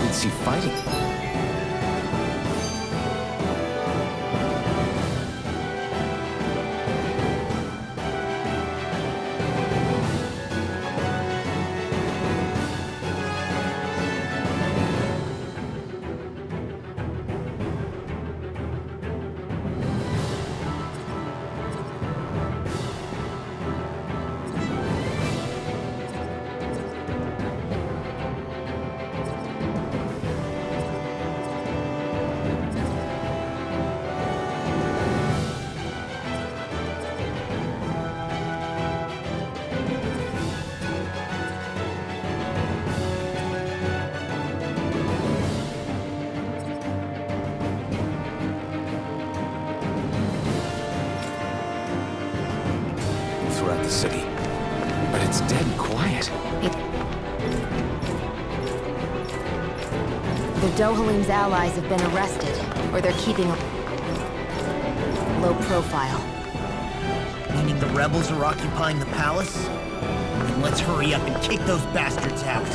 didn't see fighting. Throughout the city, but it's dead and quiet. The Dohalim's allies have been arrested, or they're keeping a low profile. Meaning the rebels are occupying the palace? Then let's hurry up and kick those bastards out.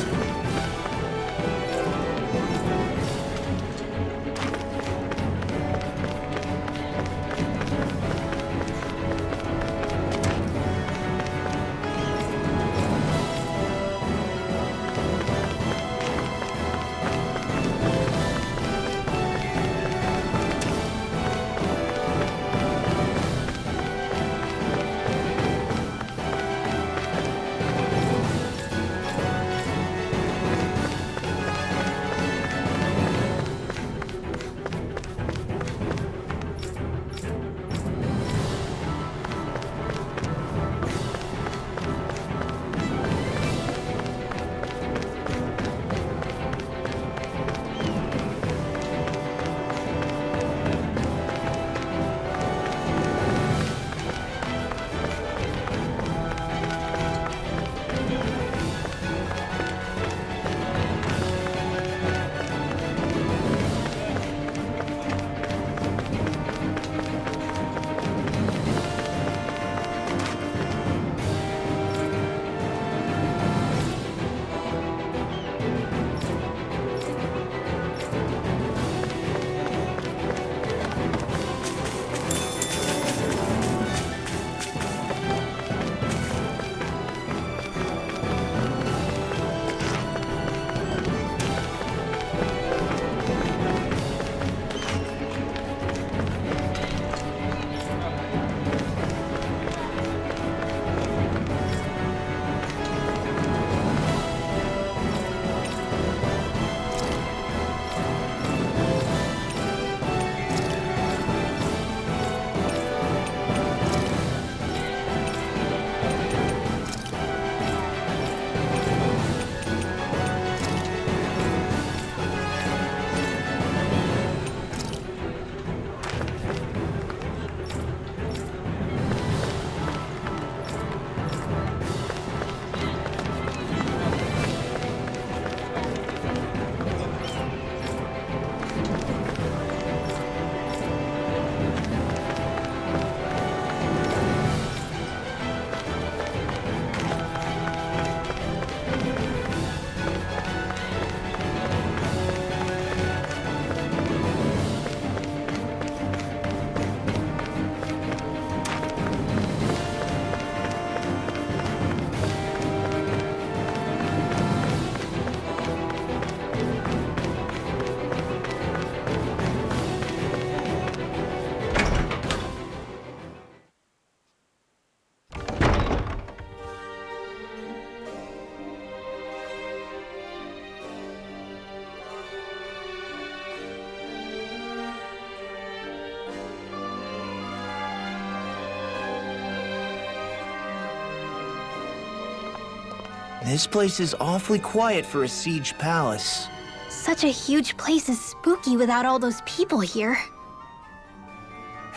This place is awfully quiet for a siege palace. Such a huge place is spooky without all those people here.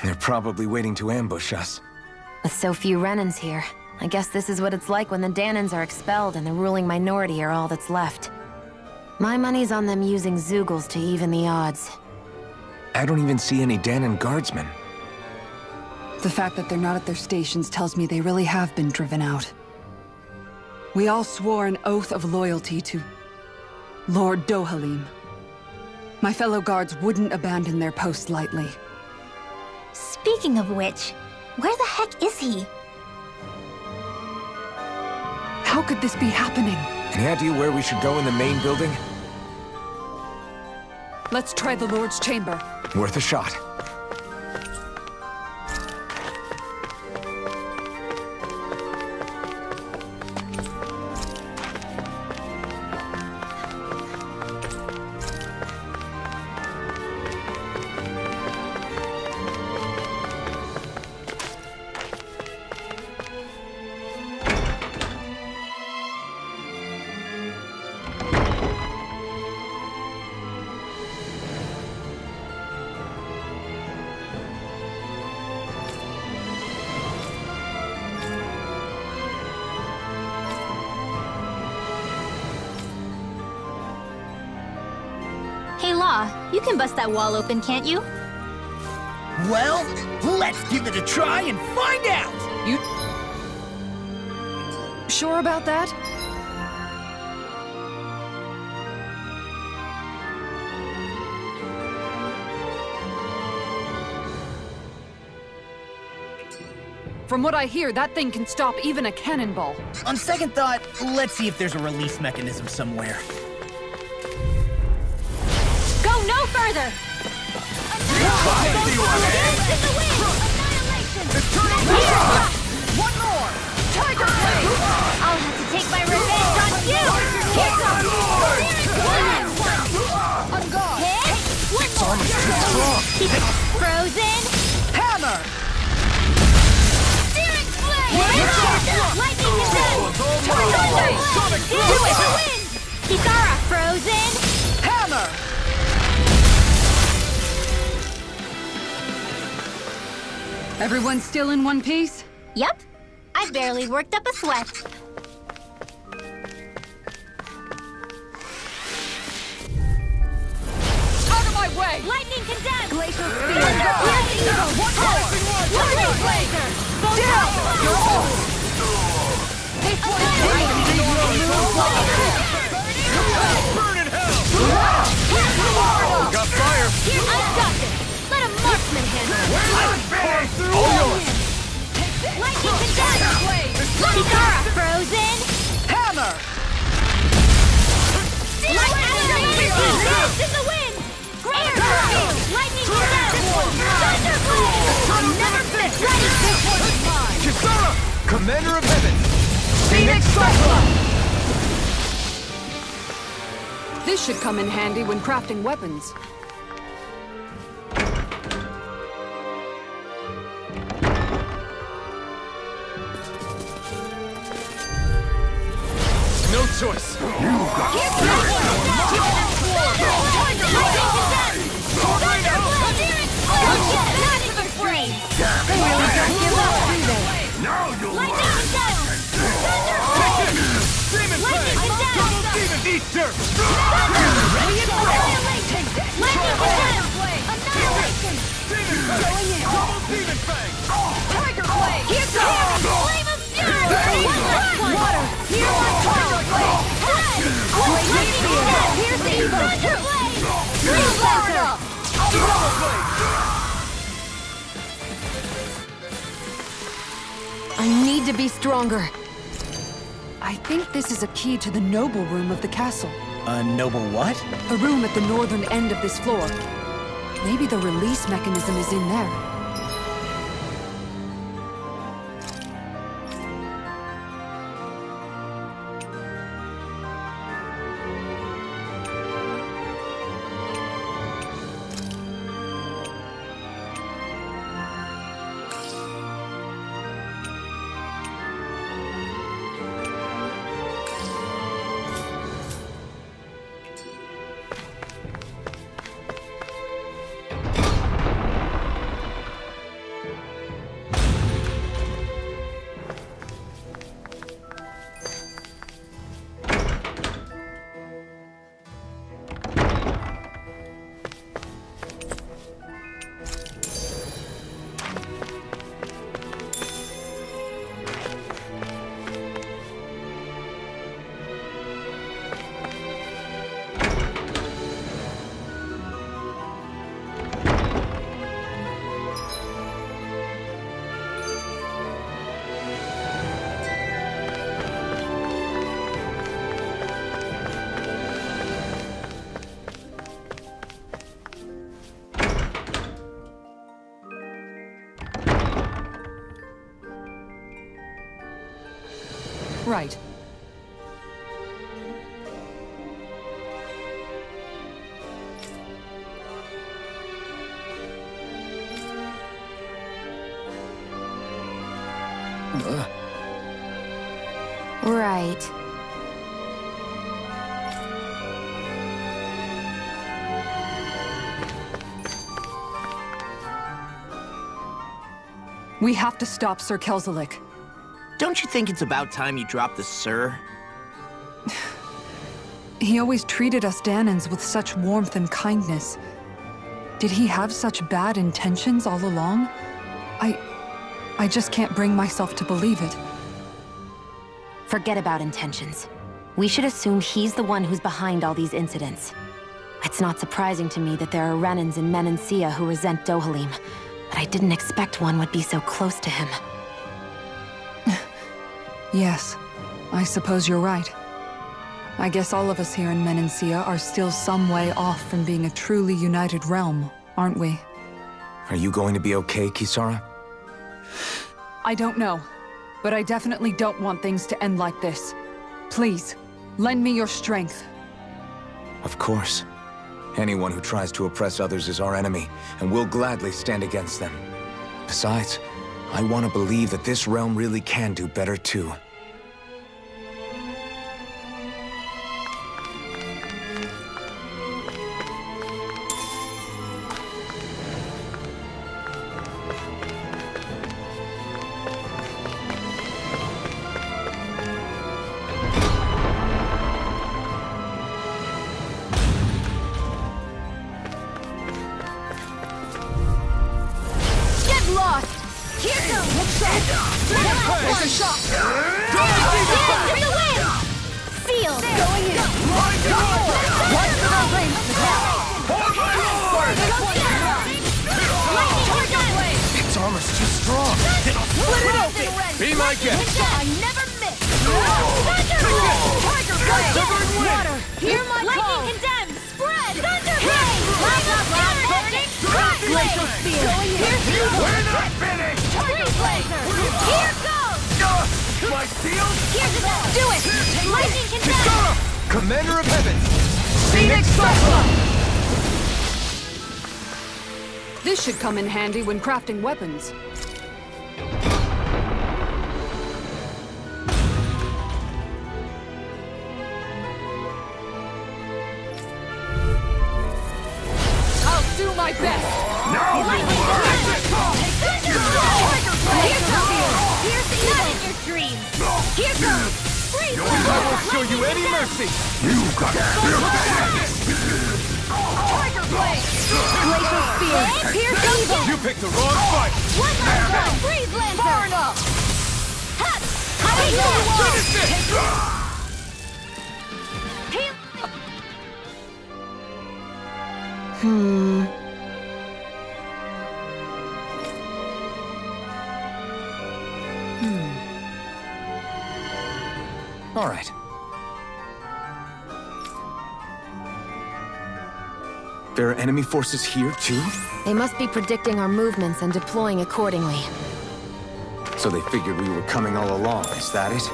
They're probably waiting to ambush us. With so few Renans here, I guess this is what it's like when the Danans are expelled and the ruling minority are all that's left. My money's on them using Zeugles to even the odds. I don't even see any Danan guardsmen. The fact that they're not at their stations tells me they really have been driven out. We all swore an oath of loyalty to Lord Dohalim. My fellow guards wouldn't abandon their post lightly. Speaking of which, where the heck is he? How could this be happening? Any idea where we should go in the main building? Let's try the Lord's chamber. Worth a shot. Hey, Law, you can bust that wall open, can't you? Well, let's give it a try and find out! You... sure about that? From what I hear, that thing can stop even a cannonball. On second thought, let's see if there's a release mechanism somewhere. Go no further! One more! Tiger Blade! I'll have to take my revenge on you! On guard! Hit! One more! Keep it frozen! Hammer! Steering Blade! Lightning condemned! Thunder Blade! Do it to win! Kisara frozen! Hammer! Everyone still in one piece? Yep. I barely worked up a sweat. Out of my way! Lightning condemned! Glacial Thunder speed! Blade! Lightning Blazer! Go down! Burn in hell! Got fire! I've got this! Let a marksman handle it! All yours! Lightning condemned! Kisara frozen! Hammer! Lightning condemned! In the wind! Air blade! Lightning condemned! Thunder blade! I'll never finish! Ready! This one's mine! Kisara! Commander of Heaven! Phoenix Cyclone! This should come in handy when crafting weapons. No choice! Demon Fang! Demon Eater! Demon Fang! Tiger Blade! Here goes! Flame of Fury! Water! Here comes Tiger Blade! Head! Lightning Blade! Piercing Thunder Blade! Green Blazer! I need to be stronger. I think this is a key to the noble room of the castle. A noble what? The room at the northern end of this floor. Maybe the release mechanism is in there. We have to stop Sir Kelzelik. Don't you think it's about time you dropped the sir? He always treated us Danans with such warmth and kindness. Did he have such bad intentions all along? I just can't bring myself to believe it. Forget about intentions. We should assume he's the one who's behind all these incidents. It's not surprising to me that there are Renans in Menancia who resent Dohalim, but I didn't expect one would be so close to him. Yes, I suppose you're right. I guess all of us here in Menancia are still some way off from being a truly united realm, aren't we? Are you going to be okay, Kisara? I don't know, but I definitely don't want things to end like this. Please, lend me your strength. Of course. Anyone who tries to oppress others is our enemy, and we'll gladly stand against them. Besides, I want to believe that this realm really can do better too. Its armor's too strong. Be my guest. I never miss! Tiger Blade! Water! Hear my call! Lightning condemned! Spread! Thunder Blade! Burning! Glacial Spear! We're not finished! Tiger Blazer! Here goes! My shield? Here's the bell! Do it! Lightning condemned! Kisara! Commander of Heavens! Phoenix Cyclone! This should come in handy when crafting weapons. I'll do my best! Lightning condemned! Tiger Blade! Here's the evil in your dreams! Here goes! Freeze! I won't show you any mercy! Tiger Blade! Glacial Spear! Here's evil! You picked the wrong fight! One last one! Freeze Lancer! Far enough! Hut! Finish it! All right. There are enemy forces here, too? They must be predicting our movements and deploying accordingly. So they figured we were coming all along, is that it?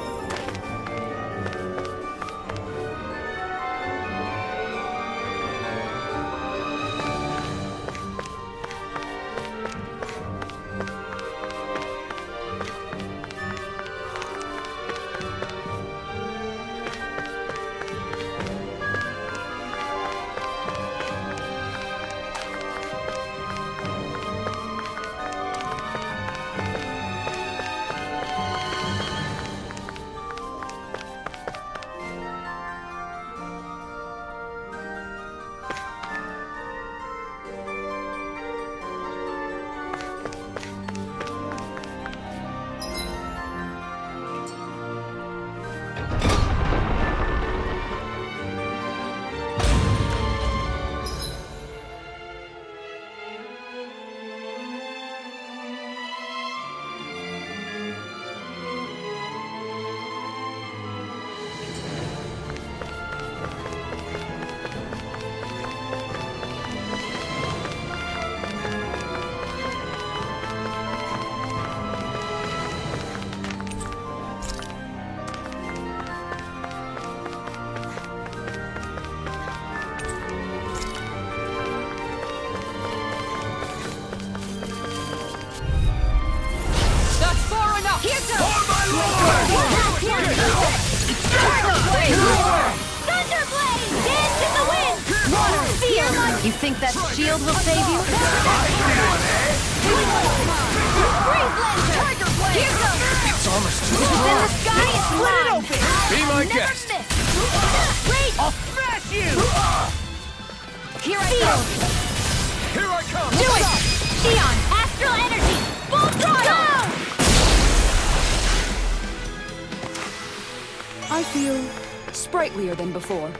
You think that shield will save you? Freeze Lancer! Tiger Blade! Here goes! It's almost too In the sky, it's mine! Be my Never guest. miss! Wait! I'll smash you! Here I go! Here I come. Do it! Xion, Astral Energy! Full throttle! I feel sprightlier than before.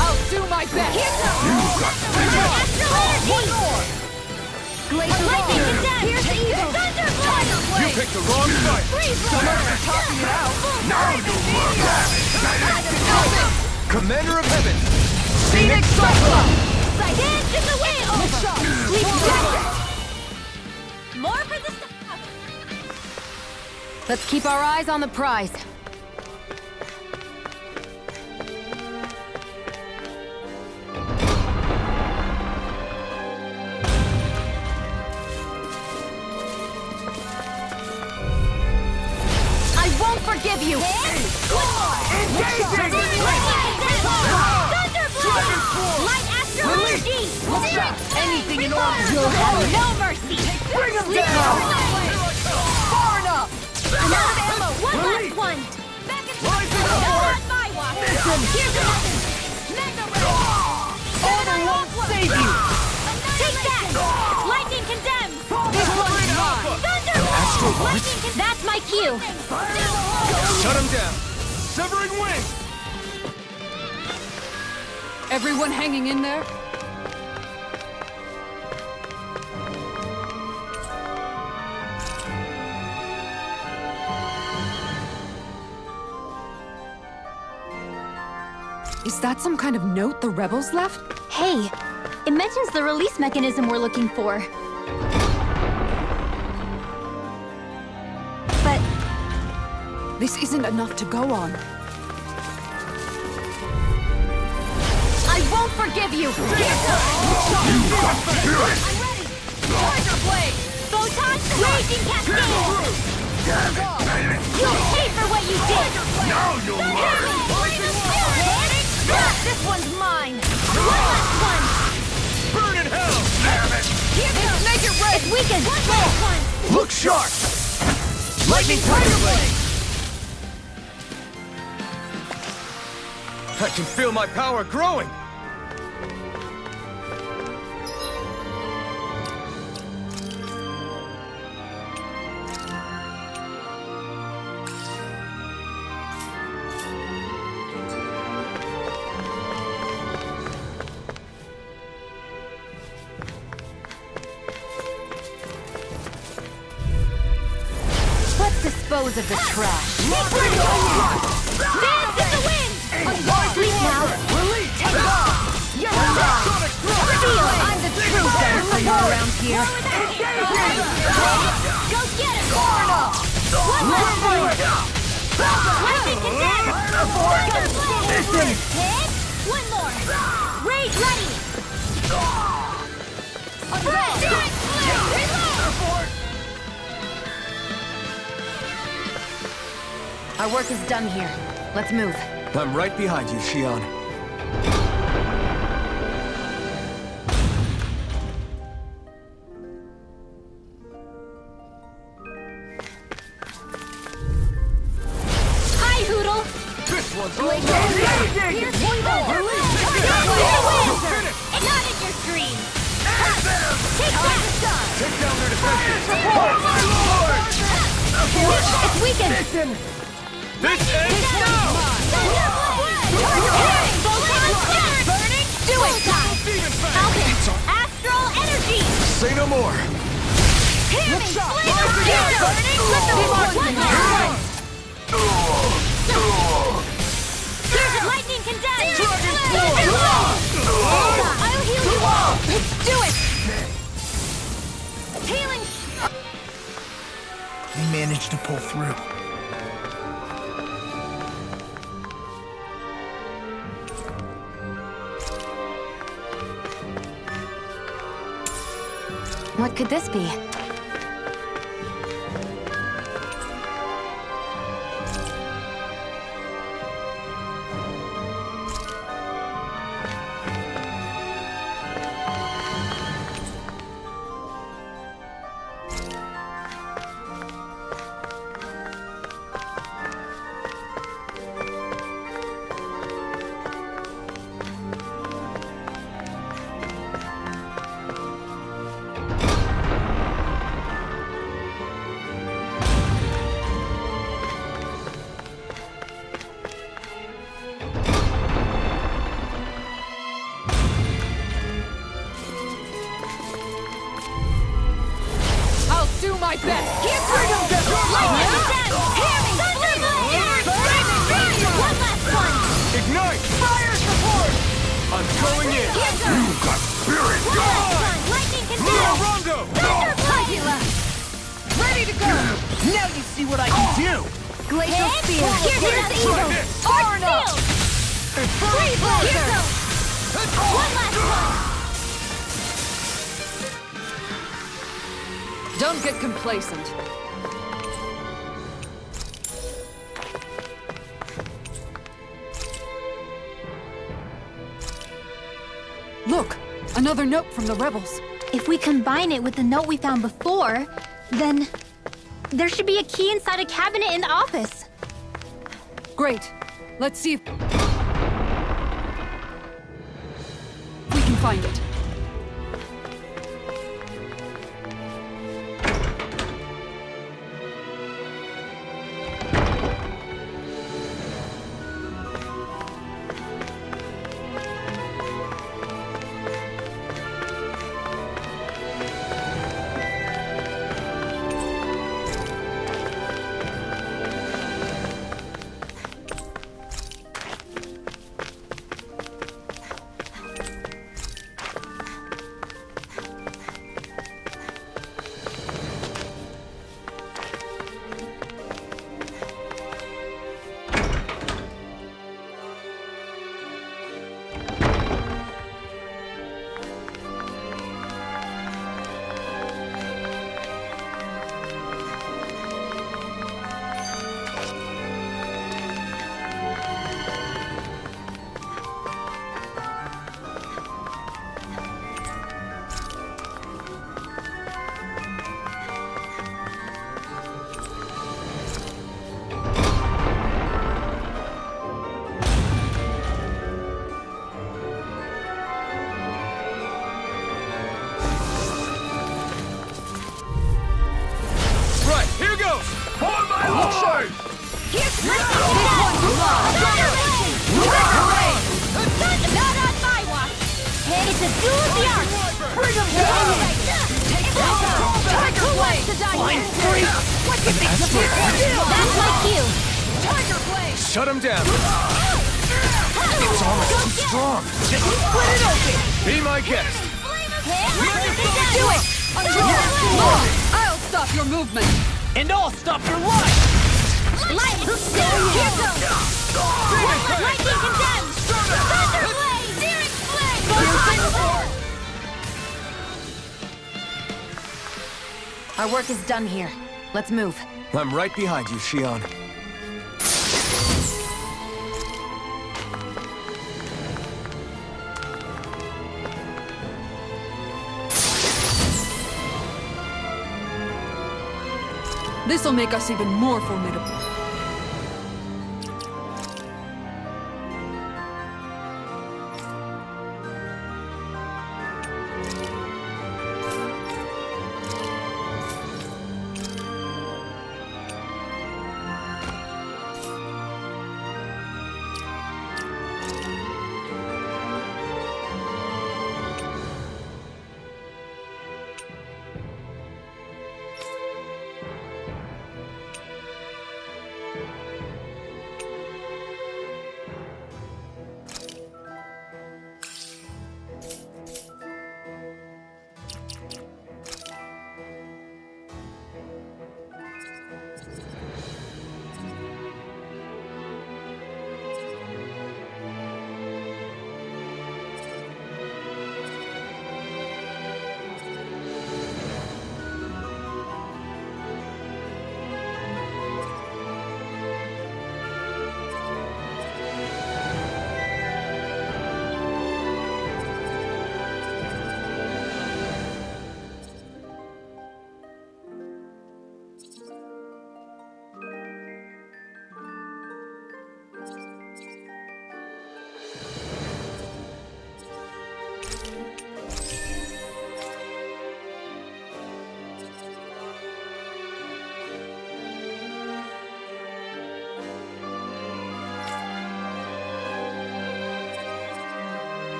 I'll do my best! Here goes! Astral Energy! One more! Glacier Lightning Condemned! Here's evil! Thunderblade! You picked the wrong fight. Freeze Lancer! Topping it out! Commander of Heaven. Phoenix Cyclone! Dance in the wind! Sleep Jacket! More for the stuff! Let's keep our eyes on the prize. I won't forgive you! Engaging! Thunderblade! Light Astral Energy! Anything in order! You'll have no mercy! Bring him Sleep down! Far enough! I'm out of ammo! One last one! Back in the not my walk! Here's another! Mega Ray! Order won't save you! Take that! Lightning condemned! This one's mine! Thunderblade! Lightning condemned! That's my cue! Shut him down. Severing wing. Everyone hanging in there? Is that some kind of note the rebels left? Hey, it mentions the release mechanism we're looking for. But This isn't enough to go on. I won't forgive you! Here goes! I'm ready! Tiger Blade! Photon Raging Cascade! You'll pay for what you did! Now you'll This one's mine! One last one! Burn in hell. Here goes! Make it red! It's weakened! One last one! Look sharp. Lightning Tiger Blade. I can feel my power growing. let's dispose of the trash. Dance in the wind! Sleep now. Take off! You're wrong! Feel it! I'm the true dancer around here! Go get it! One last one! Lightning condemned! Hit! One more! Raid ready! Spread! Reload! Our work is done here. Let's move. I'm right behind you, Xion. Hi, Hoodle! This one's Here's Weevil! And not in your dreams! Take that! Take down their defenses. My lord! It's weakened! This ends now. Burning! Do it! Falcon! Astral Energy! Say no more. Hammy! Burning! Let the one last one! Here's lightning condemned! I'll heal you all! Do it! Healing! We managed to pull through. What could this be? what I can do! Glacial Spear! Here's evil! Arc Field! Free Blazer! One last one! Don't get complacent. Look! Another note from the rebels. If we combine it with the note we found before, then there should be a key inside a cabinet in the office. Great. Let's see if we can find it. It's a duel of the arts! Bring him down! Take Tiger Blade! Flying freak! What do you think of this? That's my cue! Tiger Blade! Shut him down! It's almost too strong! Just split it open! Be my guest! Do it! I'll stop your movement! And I'll stop your life! Lightning! Here goes! Lightning condemned! Thunder Blade! Searing Flame! Our work is done here. Let's move. I'm right behind you, Shion. This'll make us even more formidable.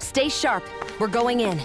Stay sharp. We're going in.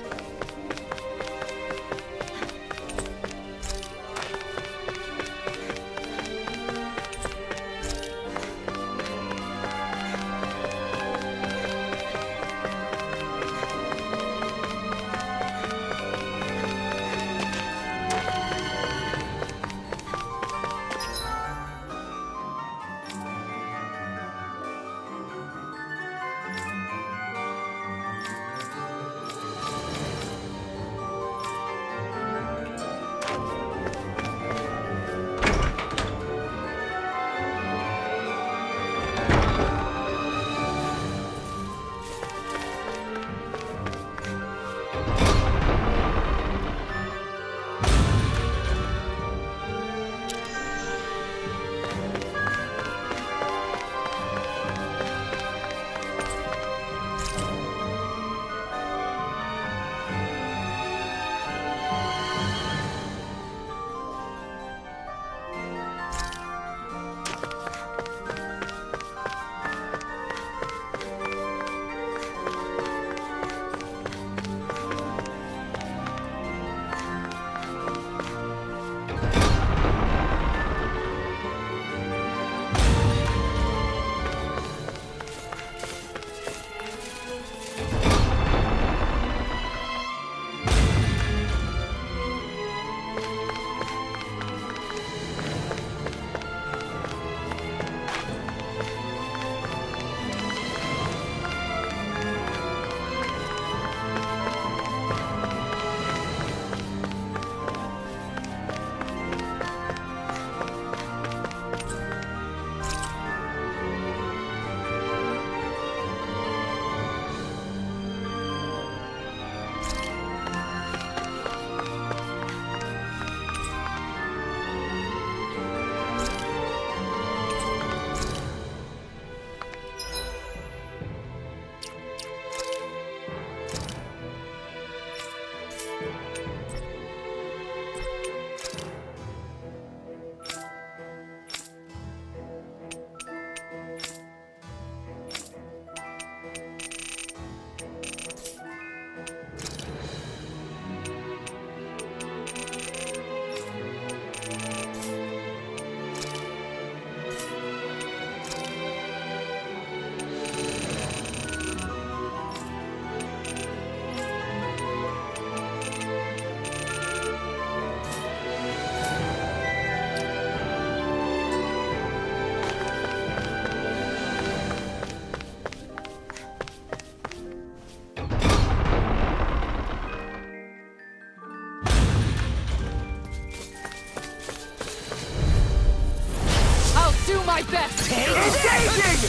my best! Engaging!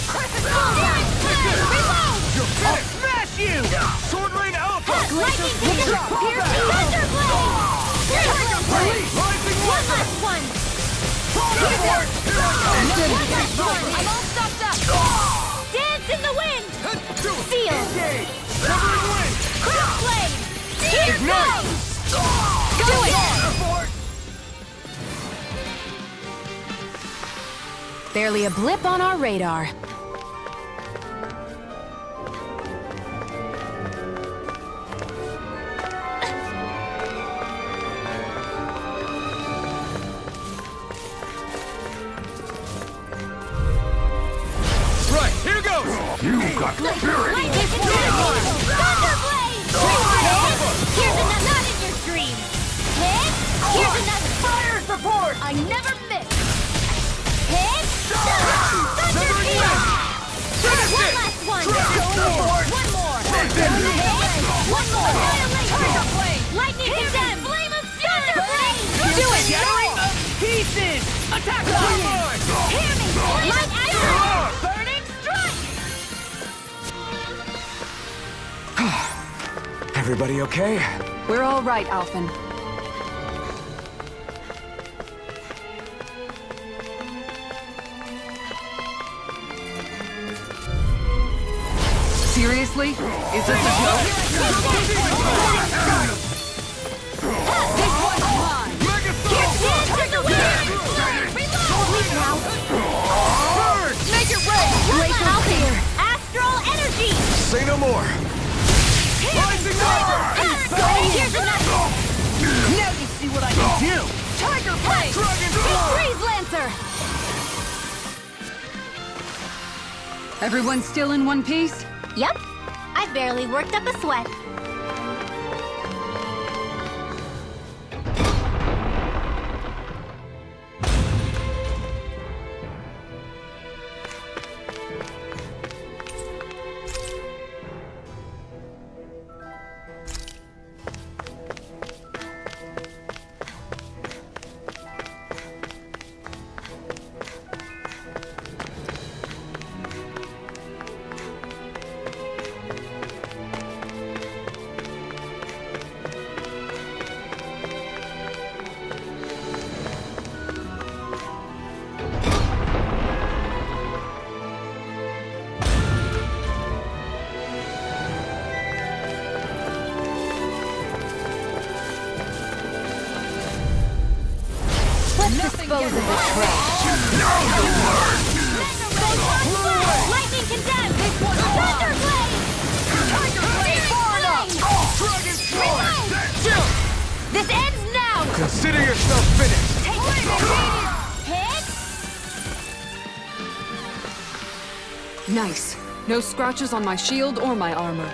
Reload! I'll smash you! Sword Rain Alpha! Lightning Picture! Piercing Thunderblade! Release! Rising One Weapon! last one! Teleport! One last one! I'm all stocked up! Dance in the wind! Seal! Engage! Severing Wind! Crossblade! Here Ignite! goes! Do it! Teleport! Barely a blip on our radar. Right, here goes! You got spirit! Lightning Thunderblade! Here's another! Not in your dream! Hit! Here's another! Fire support! I never miss! Hit! Thunder Field! One last one! Support! One more! Hit! Hit! One more! Annihilation! Lightning Condemn! Flame of Fury! Do it! Shattering of pieces! Attack! Hear me! Light Iron! Burning Strike! Everybody okay? We're all right, Alphen. Seriously? Is this a joke? This one's mine! Dance in the wind! Reload! Now! Burn! Make it rain! Out here! Astral energy! Say no more. Here's another! Now you see what I can do! Tiger Blade! Freeze Lancer! Everyone still in one piece? Yep. I barely worked up a sweat. Dispose of the trash. Lightning condemned! Thunder Blade! Tiger Blade! This ends now! Consider yourself finished! Take hit! Nice. No scratches on my shield or my armor.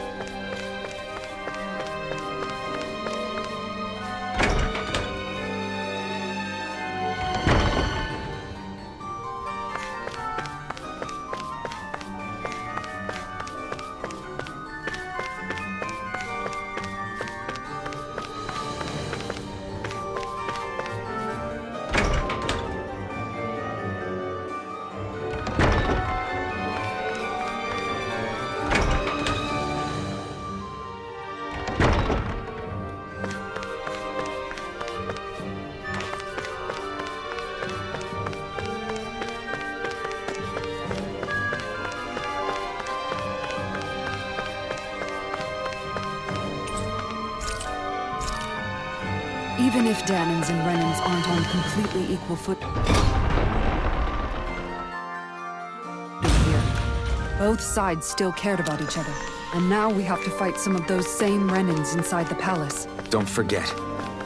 Even if Dahnans and Renans aren't on completely equal foot here, both sides still cared about each other. And now we have to fight some of those same Renans inside the palace. Don't forget,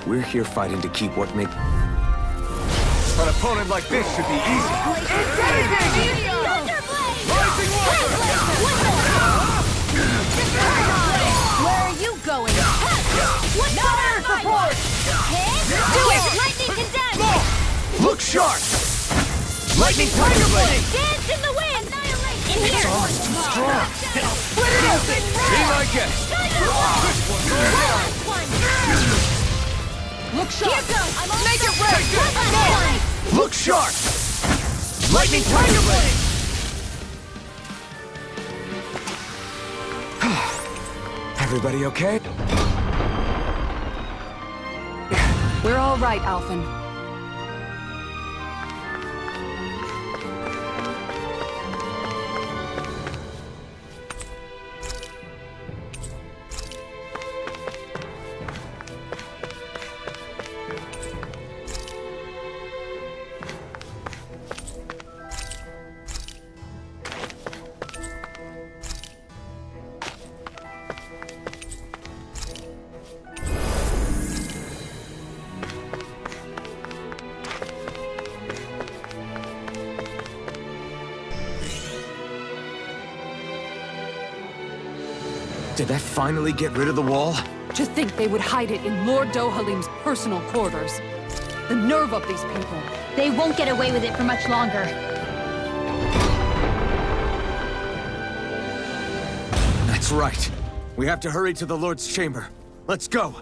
we're here fighting to keep what make... An opponent like this should be easy. Where are you going? What's fire support? Do it! Lightning condemned! Look sharp! Lightning Tiger Blade! Dance in the wind! Annihilate! In here! Strong! Split it open! Be my guest! Look sharp! Here goes! Make it red! Look sharp! Lightning Tiger Blade! Everybody okay? We're all right, Alphen. Did that finally get rid of the wall? To think they would hide it in Lord Dohalim's personal quarters. The nerve of these people. They won't get away with it for much longer. That's right. We have to hurry to the Lord's chamber. Let's go!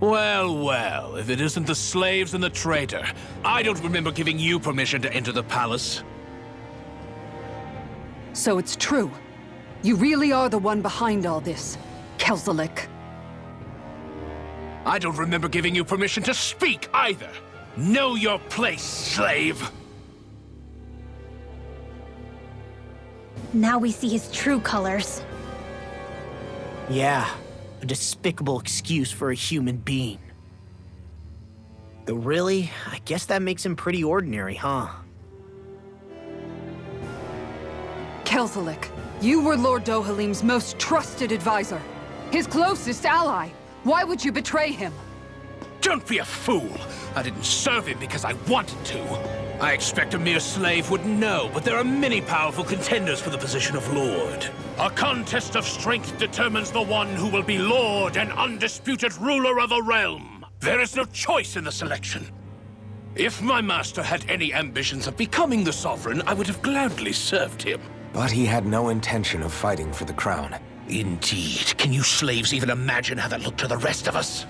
Well, well, if it isn't the slaves and the traitor. I don't remember giving you permission to enter the palace. So it's true. You really are the one behind all this, Kelzalik. I don't remember giving you permission to speak either. Know your place, slave! Now we see his true colors. Yeah, a despicable excuse for a human being. Though really, I guess that makes him pretty ordinary, huh? Kelthalik, you were Lord Dohalim's most trusted advisor. His closest ally. Why would you betray him? Don't be a fool! I didn't serve him because I wanted to. I expect a mere slave would know, but there are many powerful contenders for the position of Lord. A contest of strength determines the one who will be Lord and undisputed ruler of a realm. There is no choice in the selection. If my master had any ambitions of becoming the sovereign, I would have gladly served him. But he had no intention of fighting for the crown. Indeed. Can you slaves even imagine how that looked to the rest of us?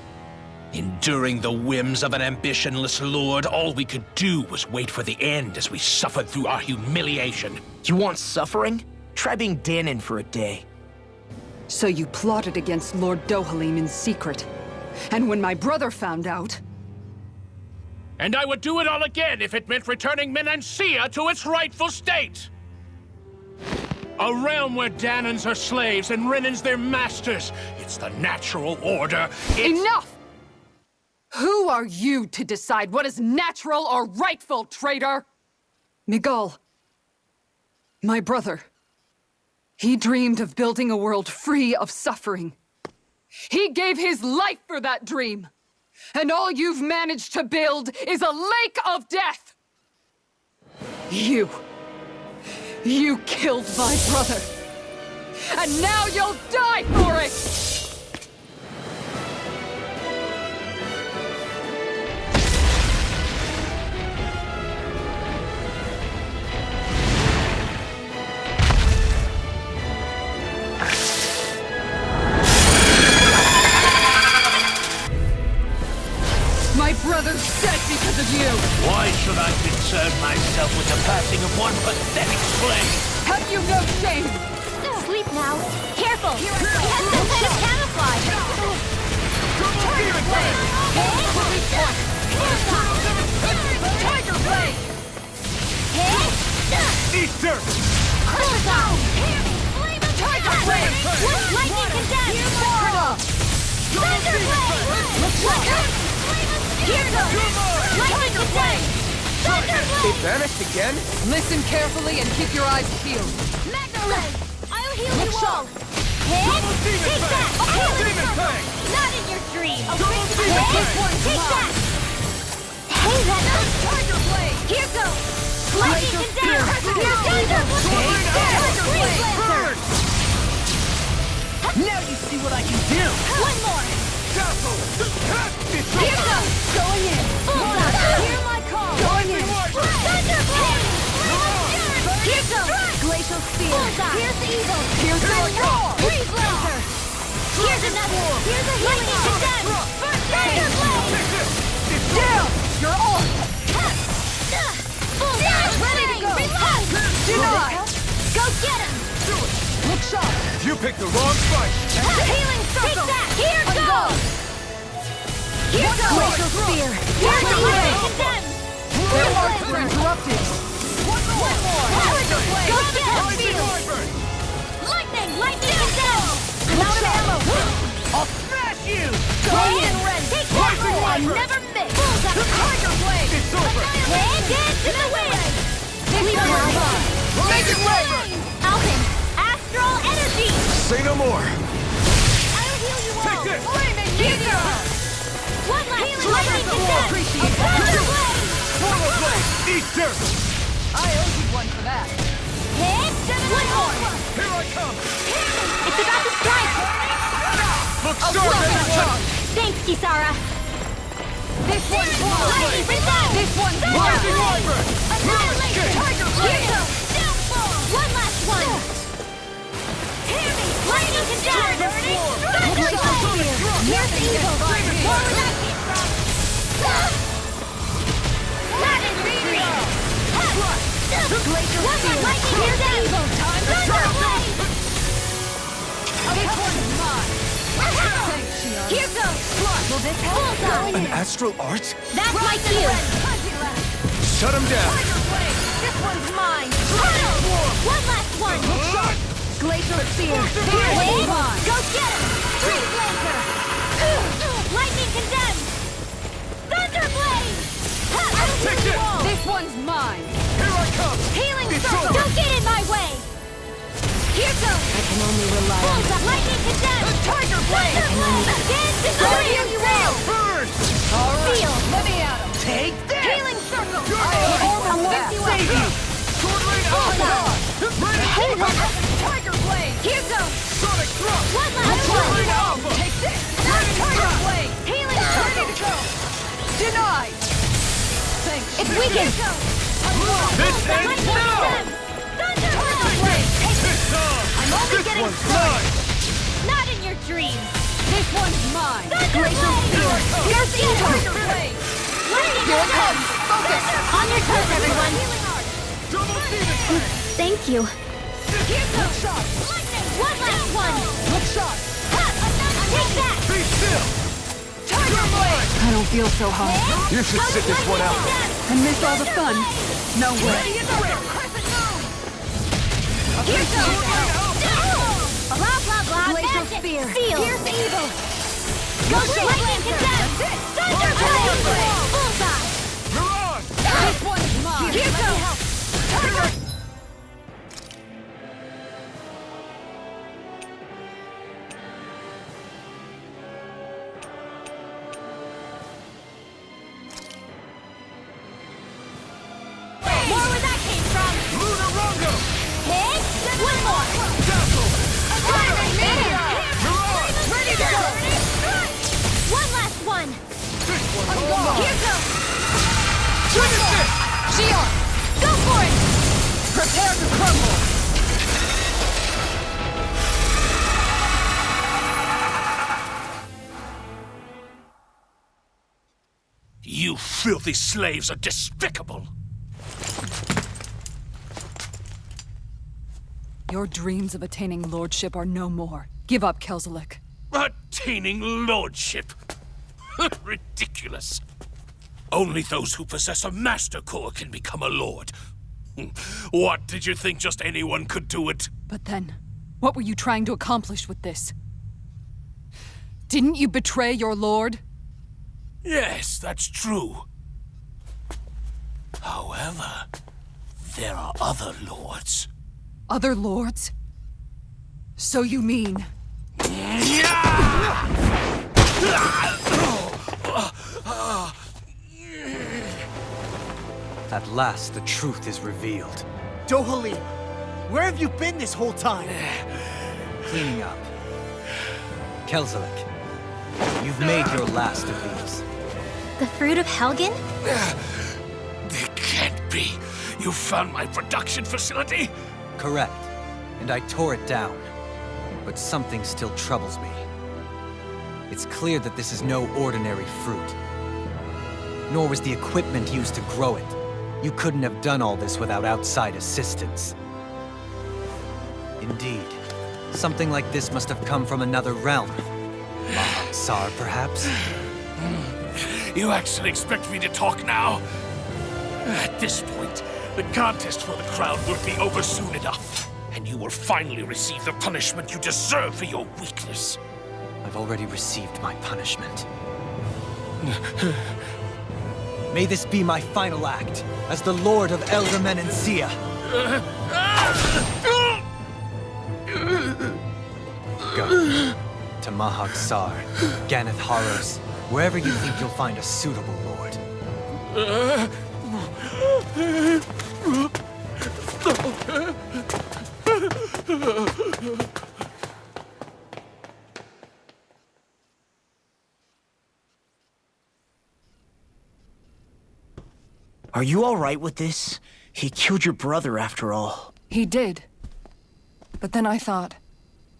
Enduring the whims of an ambitionless lord, all we could do was wait for the end as we suffered through our humiliation. You want suffering? Try being Danon for a day. So you plotted against Lord Dohalim in secret. And when my brother found out... And I would do it all again if it meant returning Menancia to its rightful state! A realm where Danons are slaves and Renans their masters. It's the natural order. Enough! Who are you to decide what is natural or rightful, traitor? Miguel, my brother, he dreamed of building a world free of suffering. He gave his life for that dream. And all you've managed to build is a lake of death! You killed my brother. And now you'll die for it! My brother's dead because of you! Why should I concern myself with the passing of one pathetic slave? Have you no shame? Sleep now. Careful. He has no way to camouflage. Tiger blade. Tiger blade. Easter! Tiger blade. Lightning condemned. Thunder blade. Here goes. Lightning condemned. Thunder They blade. vanished again? Listen carefully and keep your eyes peeled. I'll heal you all! Take that! Not in your dream! Take that! Hey, that's Tiger Blade! Here goes! Lightning condemned! Thunder Blade! Now you see what I can do! One more! Here goes! Going in! Hear my call! Going in! Thunder Blade! Here goes! Glacial Spear! Here's the evil! Here's the roar! Freeze Laser! Here's another! Here's a healing condemned! Thunder Blade! Down! You're on! Full dash! Ready to go! Deny! Go get him! Look sharp! You picked the wrong fight! Healing circle! Take that! Here goes! Here goes! Glacial Spear! Here's the healing condemned! Their hearts were interrupted! One more! Go get him! Lightning! Lightning condemned! I'm out of ammo! I'll smash you! Go in, Ren! Take that! I never miss! Tiger Blade! It's over! Head to the wind! This one! Make it labor! Alvin! Astral Energy! Say no more! I'll heal you all! Take this! Flaming Meteor! One last lightning condemned! Appreciate that. Thunder Blade! Portal blade! Eat dirt! I owe you one for that. One more! Here I come! It's about to strike! Look I'll sharp, slow down everyone! charge. Thanks, Kisara! This one's Lightning Condemned! This one's Rising Wyvern! Annihilation! Tiger Blade! Downfall! One last one! Lightning Condemned! Thunder Blade! Here's the evil! Where would that came from? Lightning Meteor! Glacial Spear! Here's the evil! Thunder Blade! This one's mine. Thanks, Shion. Here goes! Will this help? Bullseye! An astral art? That's my cue! Shut him down! This one's mine! One last one! Glacial Spear! Wait! Go get him! Freeze Laser! Lightning Condemned! Thunderblade! This one's mine! Healing Circle! Don't get in my way! Here goes! I can only rely on Bullseye! Lightning Condemned! Tiger Blade! Thunderblade! Against the Guardian Rail! Feel! Let me at him! Take this! Healing Circle! I'll lift you Save you! Bullseye! Healing! Tiger Blade! Here goes! Sonic Thrust! One last one! Take this! Tiger Blade! Healing Circle! Denied! Thanks. It's weakened! This ends now! Thunderblade! I'm only getting started! Not in your dreams! This one's mine! Thunderblade! Here's the Tiger Blade! Here it comes! Focus! On your toes, everyone! Thank you. Look shot! One last one! Look shot! Take that! Be still! Tiger Blade! I don't feel so hot. You should sit this one out. And miss all the fun. No way. Here goes! Blah, blah, blah, Glacial magic! Spear. Feel! Here's evil! Go Lightning Condemned! Thunderblade! Bullseye! You're on! This one's mine. Here goes! More where that came from! Lunarongo! Hit! One more! Dazzle! Fire Meteor! You're on! Ready to go! One last one! This one's all mine! Here goes! Finish it! Xion, Go for it! prepare to crumble. You filthy slaves are despicable! Your dreams of attaining lordship are no more. Give up, Kelzelik. Attaining lordship! Ridiculous! Only those who possess a master core can become a lord. What, did you think just anyone could do it? But then, what were you trying to accomplish with this? Didn't you betray your lord? Yes, that's true. However, there are other lords. Other lords? So you mean... At last, the truth is revealed. Dohalim, where have you been this whole time? Cleaning up. Kelzelik, you've made your last of these. The fruit of Helgen? It can't be. You found my production facility? Correct. And I tore it down. But something still troubles me. It's clear that this is no ordinary fruit. Nor was the equipment used to grow it. You couldn't have done all this without outside assistance. Indeed. Something like this must have come from another realm. Tsar, perhaps? You actually expect me to talk now? At this point, the contest for the crown will be over soon enough. And you will finally receive the punishment you deserve for your weakness. I've already received my punishment. May this be my final act as the Lord of Elder Menancia. Go. To Mahag Sar, Ganeth Haros, wherever you think you'll find a suitable lord. Are you all right with this? He killed your brother after all. He did. But then I thought,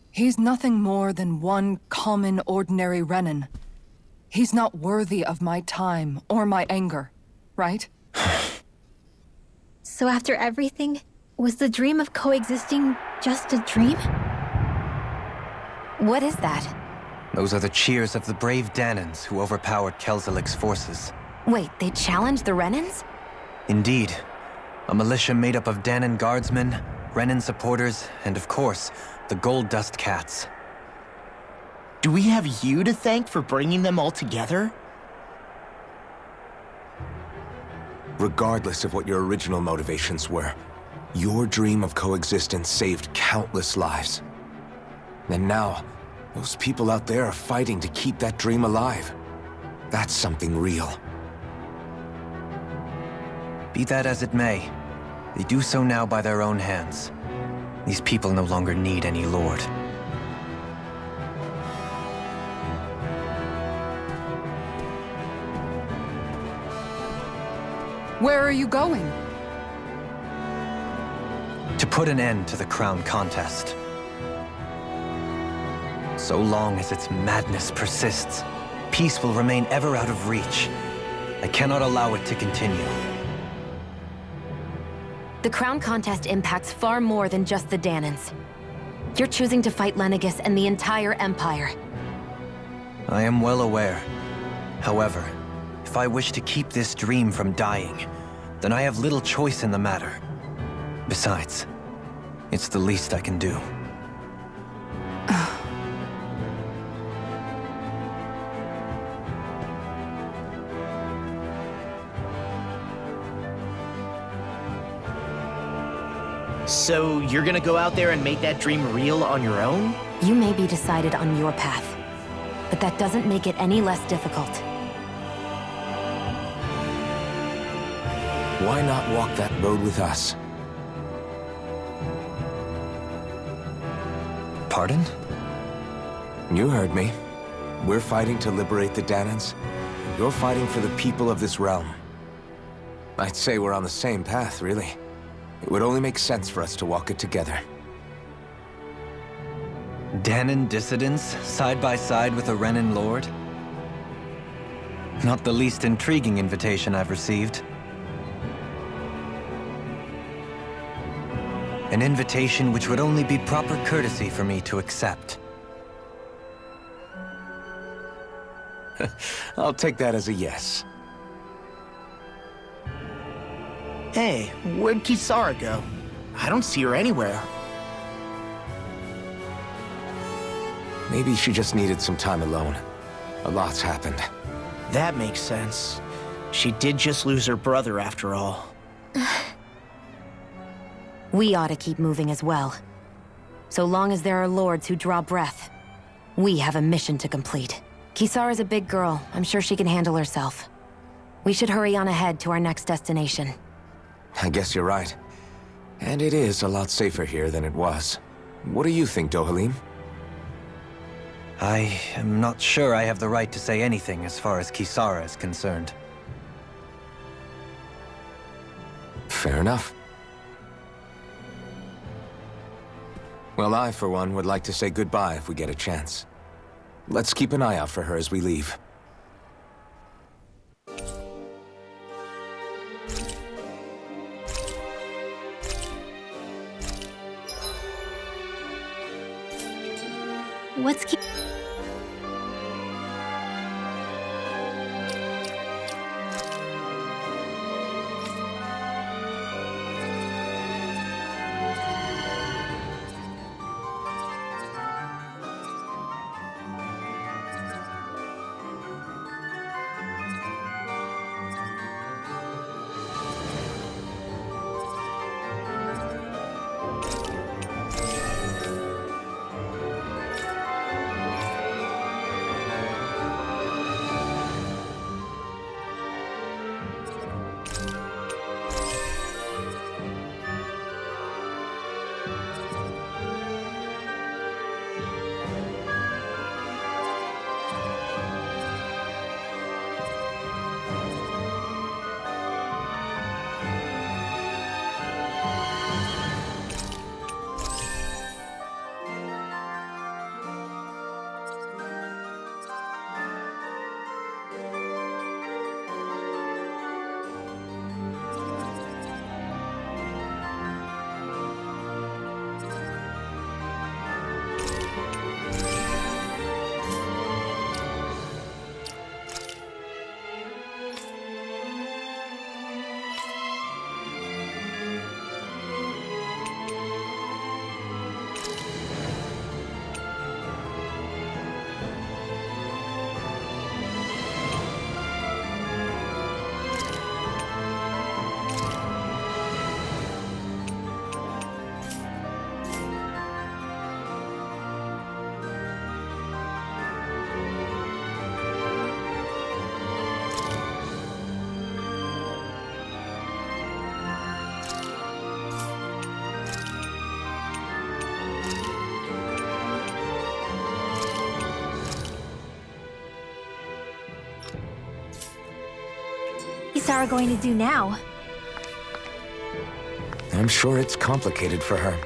he's nothing more than one common, ordinary Renan. He's not worthy of my time or my anger, right? So after everything, was the dream of coexisting just a dream? What is that? Those are the cheers of the brave Danans who overpowered Kelzelik's forces. Wait, they challenged the Renans? Indeed. A militia made up of Danan guardsmen, Renan supporters, and of course, the Gold Dust Cats. Do we have you to thank for bringing them all together? Regardless of what your original motivations were, your dream of coexistence saved countless lives. And now, those people out there are fighting to keep that dream alive. That's something real. Be that as it may, they do so now by their own hands. These people no longer need any lord. Where are you going? To put an end to the crown contest. So long as its madness persists, peace will remain ever out of reach. I cannot allow it to continue. The crown contest impacts far more than just the Danans. You're choosing to fight Lenegis and the entire Empire. I am well aware. However, if I wish to keep this dream from dying, then I have little choice in the matter. Besides, it's the least I can do. So you're gonna go out there and make that dream real on your own? You may be decided on your path, but that doesn't make it any less difficult. Why not walk that road with us? Pardon? You heard me. We're fighting to liberate the Danans. You're fighting for the people of this realm. I'd say we're on the same path, really. It would only make sense for us to walk it together. Danan dissidents, side by side with a Renan lord? Not the least intriguing invitation I've received. An invitation which would only be proper courtesy for me to accept. I'll take that as a yes. Hey, where'd Kisara go? I don't see her anywhere. Maybe she just needed some time alone. A lot's happened. That makes sense. She did just lose her brother after all. We ought to keep moving as well. So long as there are lords who draw breath, we have a mission to complete. Kisara's a big girl. I'm sure she can handle herself. We should hurry on ahead to our next destination. I guess you're right. And it is a lot safer here than it was. What do you think, Dohalim? I am not sure I have the right to say anything as far as Kisara is concerned. Fair enough. Well, I, for one, would like to say goodbye if we get a chance. Let's keep an eye out for her as we leave. What's Sarah going to do now? I'm sure it's complicated for her.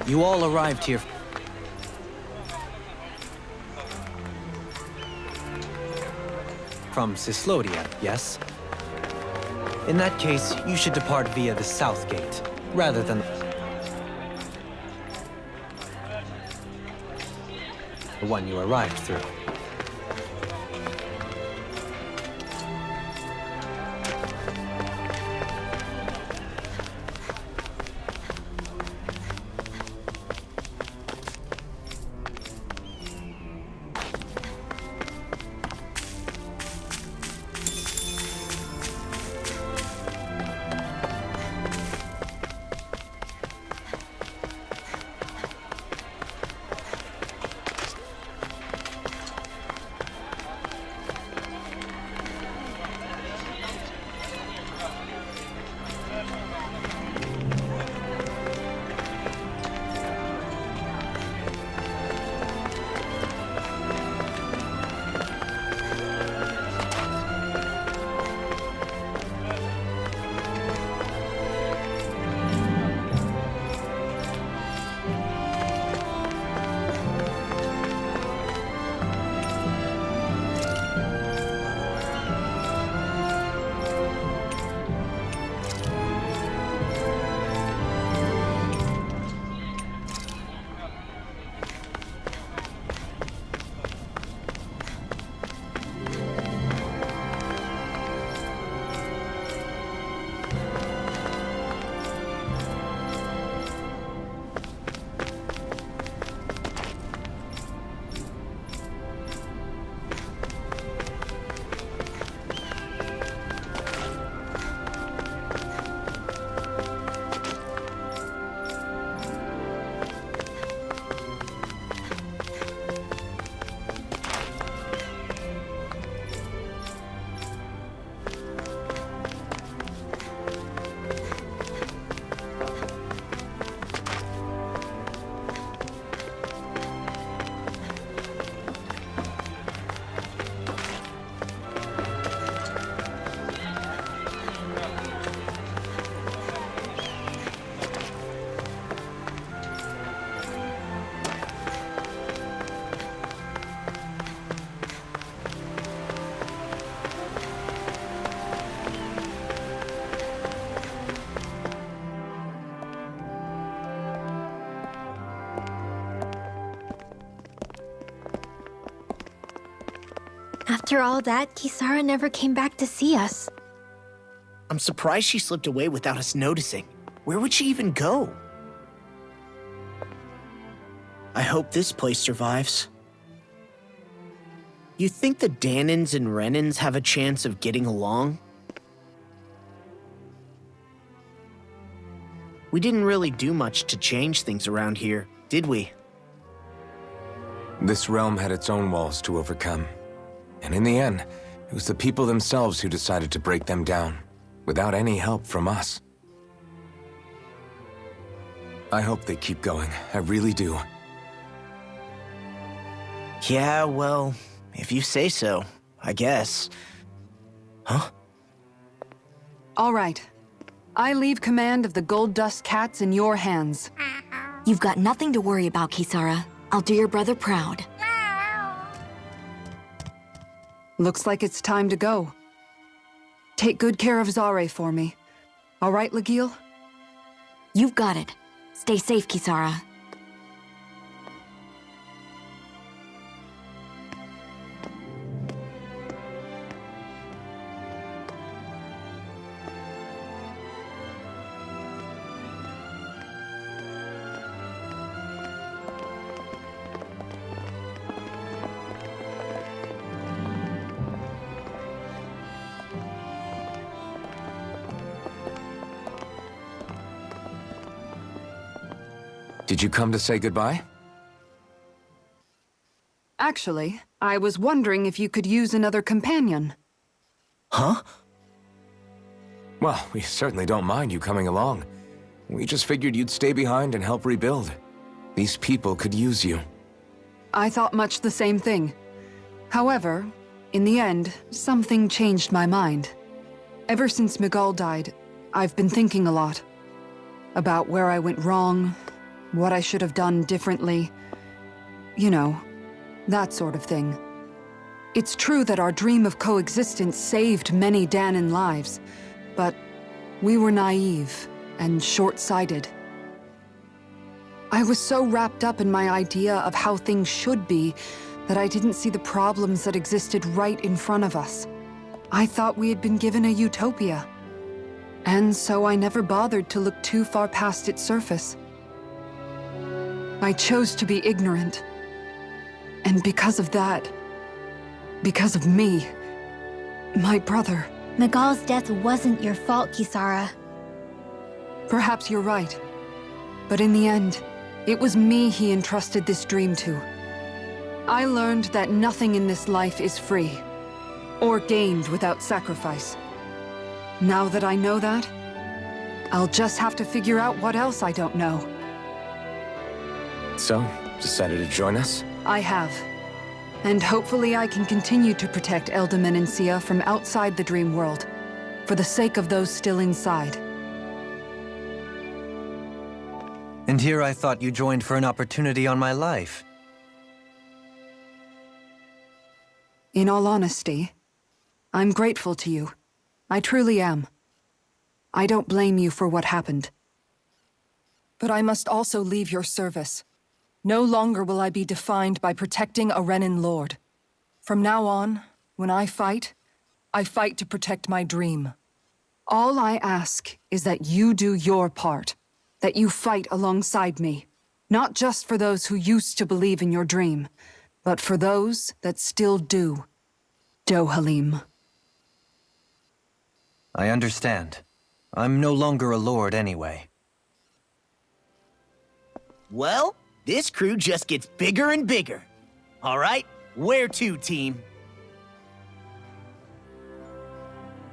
You all arrived here from Cislodia, yes? In that case, you should depart via the south gate, rather than the one you arrived through. After all that, Kisara never came back to see us. I'm surprised she slipped away without us noticing. Where would she even go? I hope this place survives. You think the Danins and Renins have a chance of getting along? We didn't really do much to change things around here, did we? This realm had its own walls to overcome. And in the end, it was the people themselves who decided to break them down, without any help from us. I hope they keep going. I really do. Yeah, well, if you say so, I guess. Huh? All right. I leave command of the Gold Dust Cats in your hands. You've got nothing to worry about, Kisara. I'll do your brother proud. Looks like it's time to go. Take good care of Zare for me. All right, Legil? You've got it. Stay safe, Kisara. Did you come to say goodbye? Actually, I was wondering if you could use another companion. Huh? Well, we certainly don't mind you coming along. We just figured you'd stay behind and help rebuild. These people could use you. I thought much the same thing. However, in the end, something changed my mind. Ever since Miguel died, I've been thinking a lot. About where I went wrong, what I should have done differently. You know, that sort of thing. It's true that our dream of coexistence saved many Danan lives, but we were naive and short-sighted. I was so wrapped up in my idea of how things should be that I didn't see the problems that existed right in front of us. I thought we had been given a utopia. And so I never bothered to look too far past its surface. I chose to be ignorant. And because of that, because of me, my brother... Miguel's death wasn't your fault, Kisara. Perhaps you're right. But in the end, it was me he entrusted this dream to. I learned that nothing in this life is free, or gained without sacrifice. Now that I know that, I'll just have to figure out what else I don't know. So, decided to join us? I have. And hopefully I can continue to protect Elda Menancia from outside the dream world, for the sake of those still inside. And here I thought you joined for an opportunity on my life. In all honesty, I'm grateful to you. I truly am. I don't blame you for what happened. But I must also leave your service. No longer will I be defined by protecting a Renan lord. From now on, when I fight to protect my dream. All I ask is that you do your part, that you fight alongside me. Not just for those who used to believe in your dream, but for those that still do. Dohalim. I understand. I'm no longer a lord anyway. Well, this crew just gets bigger and bigger. All right, where to, team?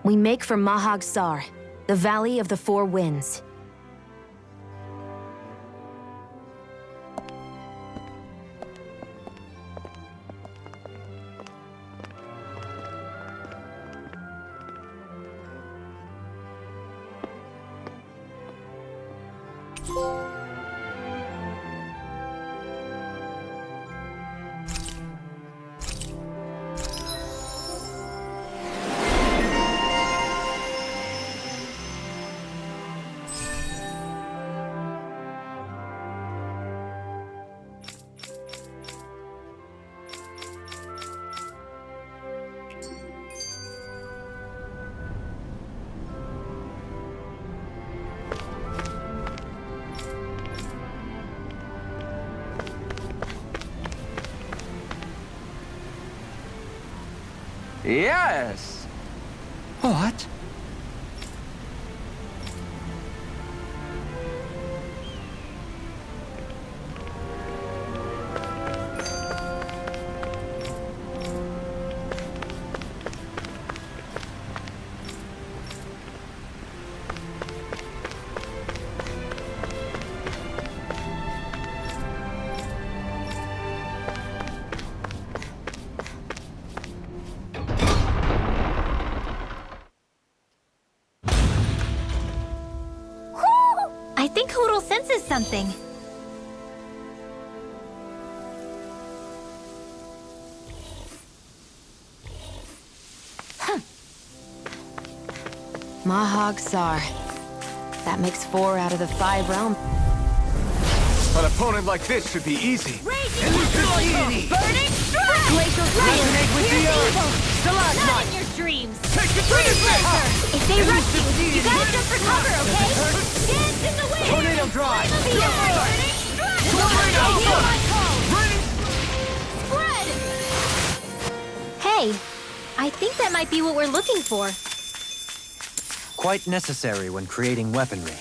We make for Mahag Sar, the Valley of the Four Winds. Yes! What? I think Hoodle senses something. Mahag Sar. That makes 4 out of the 5 realms. An opponent like this should be easy. Burning strike! Glacial fire! With the not in your dreams! If they rush you gotta just recover, okay? Dance in the wind! Tornado drive! Burning strike! Spread! Hey, I think that might be what we're looking for. Quite necessary when creating weaponry.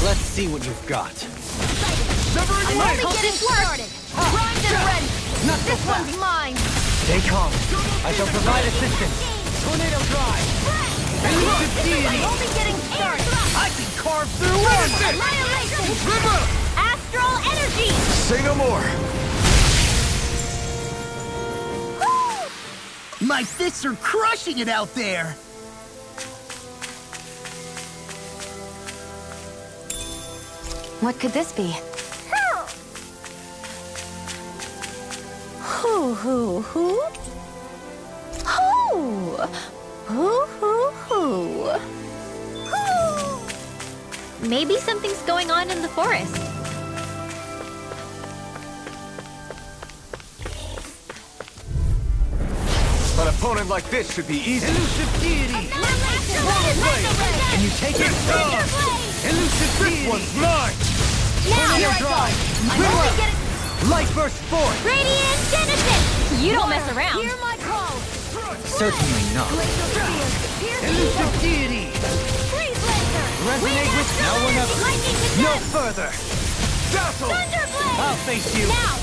Let's see what you've got. I'm only getting started! Primed and ready! This one's mine! Stay calm. I shall provide assistance. Tornado drive! I'm only getting started! I can carve through armor! Annihilation! Astral energy! Say no more! My fists are crushing it out there! What could this be? Hoo hoo hoo. Hoo. Hoo hoo hoo. Hoo. Maybe something's going on in the forest. An opponent like this should be easy. Elusive deity! And you take it down! Elusive deity! One's mine! Now, Tornado drive! I'm only getting Light burst forth! radiant genesis. You don't mess around. Hear my call! Certainly not. Elusive deity! Freeze laser. Resonate with Now or never. Lightning to no death. further! Dazzle! Thunderblade. I'll face you! Now.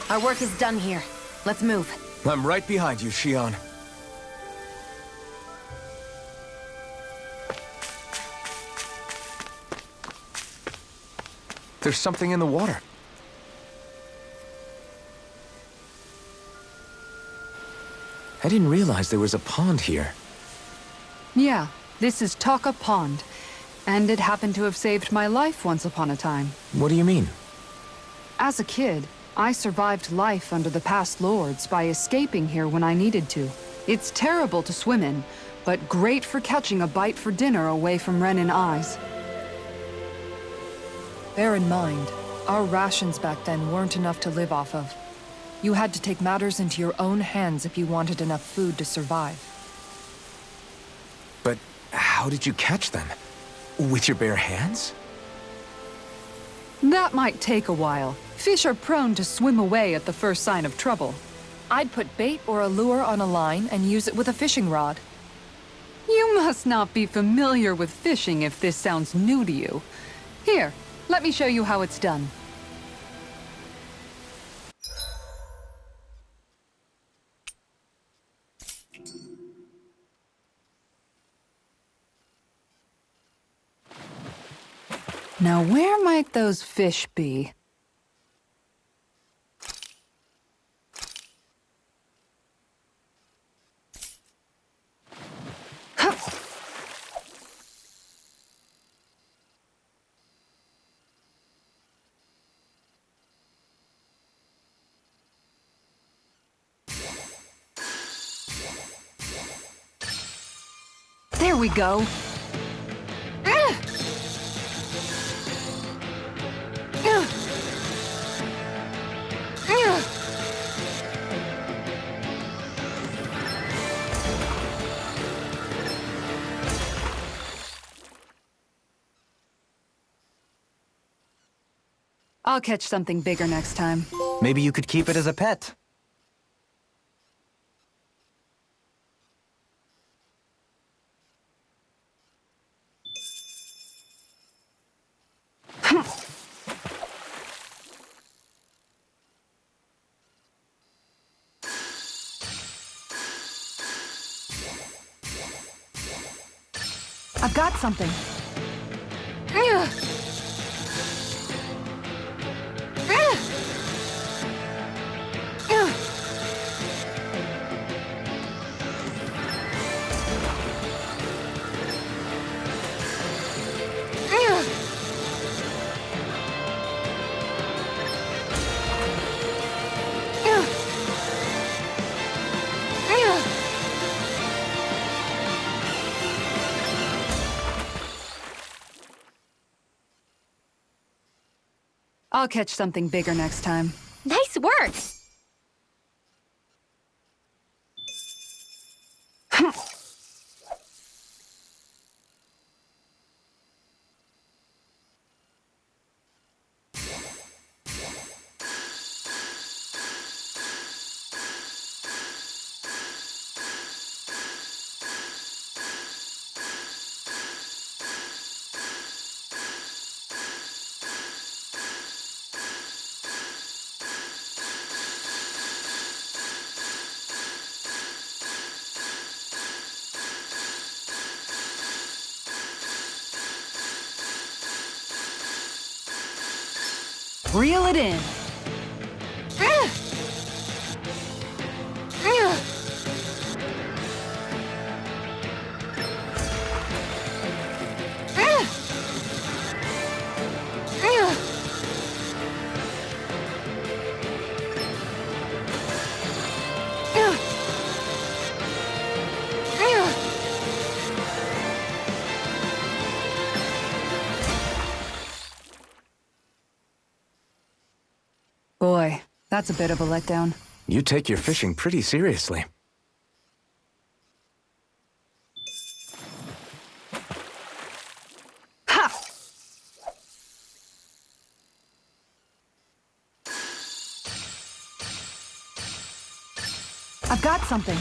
Our work is done here. Let's move. I'm right behind you, Shion. There's something in the water. I didn't realize there was a pond here. Yeah, this is Taka Pond. And it happened to have saved my life once upon a time. What do you mean? As a kid, I survived life under the past lords by escaping here when I needed to. It's terrible to swim in, but great for catching a bite for dinner away from Renin eyes. Bear in mind, our rations back then weren't enough to live off of. You had to take matters into your own hands if you wanted enough food to survive. But how did you catch them? With your bare hands? That might take a while. Fish are prone to swim away at the first sign of trouble. I'd put bait or a lure on a line and use it with a fishing rod. You must not be familiar with fishing if this sounds new to you. Here, let me show you how it's done. Now, where might those fish be? Huh. There we go. I'll catch something bigger next time. Maybe you could keep it as a pet. I've got something. I'll catch something bigger next time. Nice work. Reel it in. Boy, that's a bit of a letdown. You take your fishing pretty seriously. Ha! I've got something.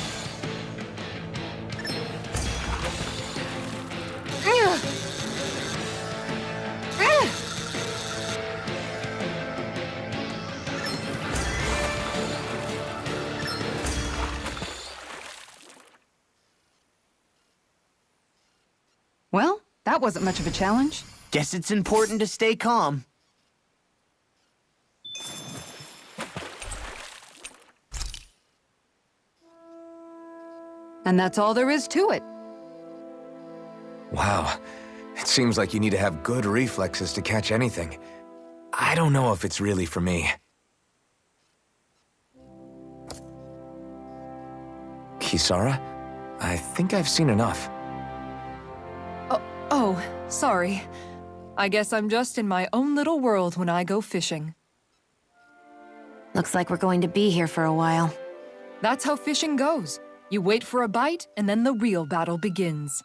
Well, that wasn't much of a challenge. Guess it's important to stay calm. And that's all there is to it. Wow. It seems like you need to have good reflexes to catch anything. I don't know if it's really for me. Kisara? I think I've seen enough. Oh, sorry. I guess I'm just in my own little world when I go fishing. Looks like we're going to be here for a while. That's how fishing goes. You wait for a bite, and then the real battle begins.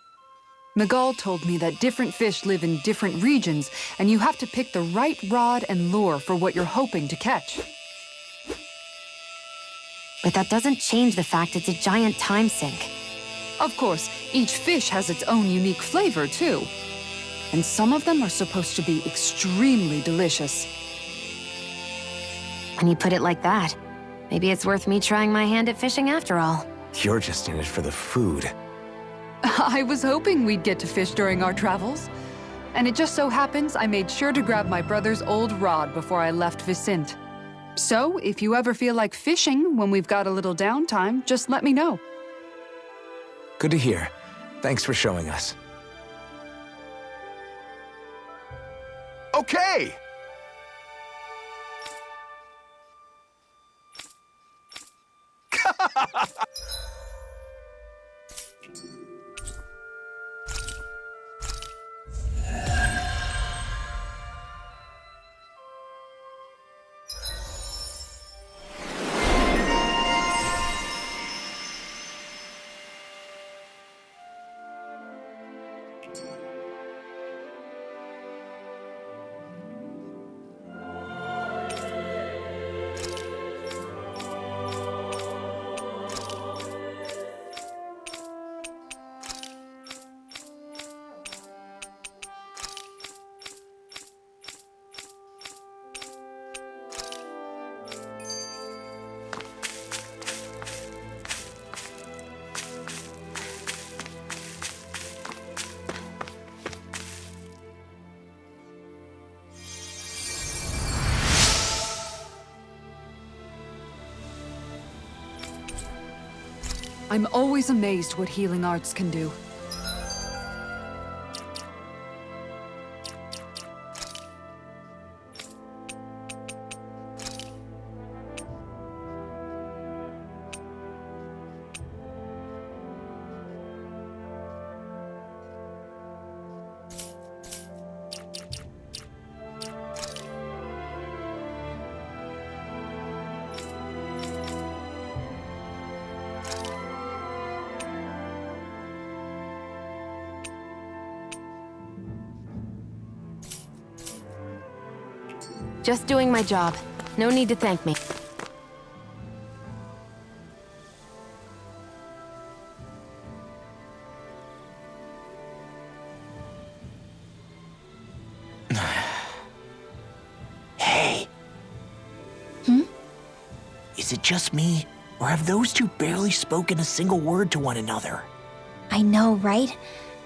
Miguel told me that different fish live in different regions, and you have to pick the right rod and lure for what you're hoping to catch. But that doesn't change the fact it's a giant time sink. Of course, each fish has its own unique flavor, too. And some of them are supposed to be extremely delicious. When you put it like that, maybe it's worth me trying my hand at fishing after all. You're just in it for the food. I was hoping we'd get to fish during our travels. And it just so happens I made sure to grab my brother's old rod before I left Vicente. So, if you ever feel like fishing when we've got a little downtime, just let me know. Good to hear. Thanks for showing us. Okay! I'm always amazed what healing arts can do. Just doing my job. No need to thank me. Hey. Is it just me, or have those two barely spoken a single word to one another? I know, right?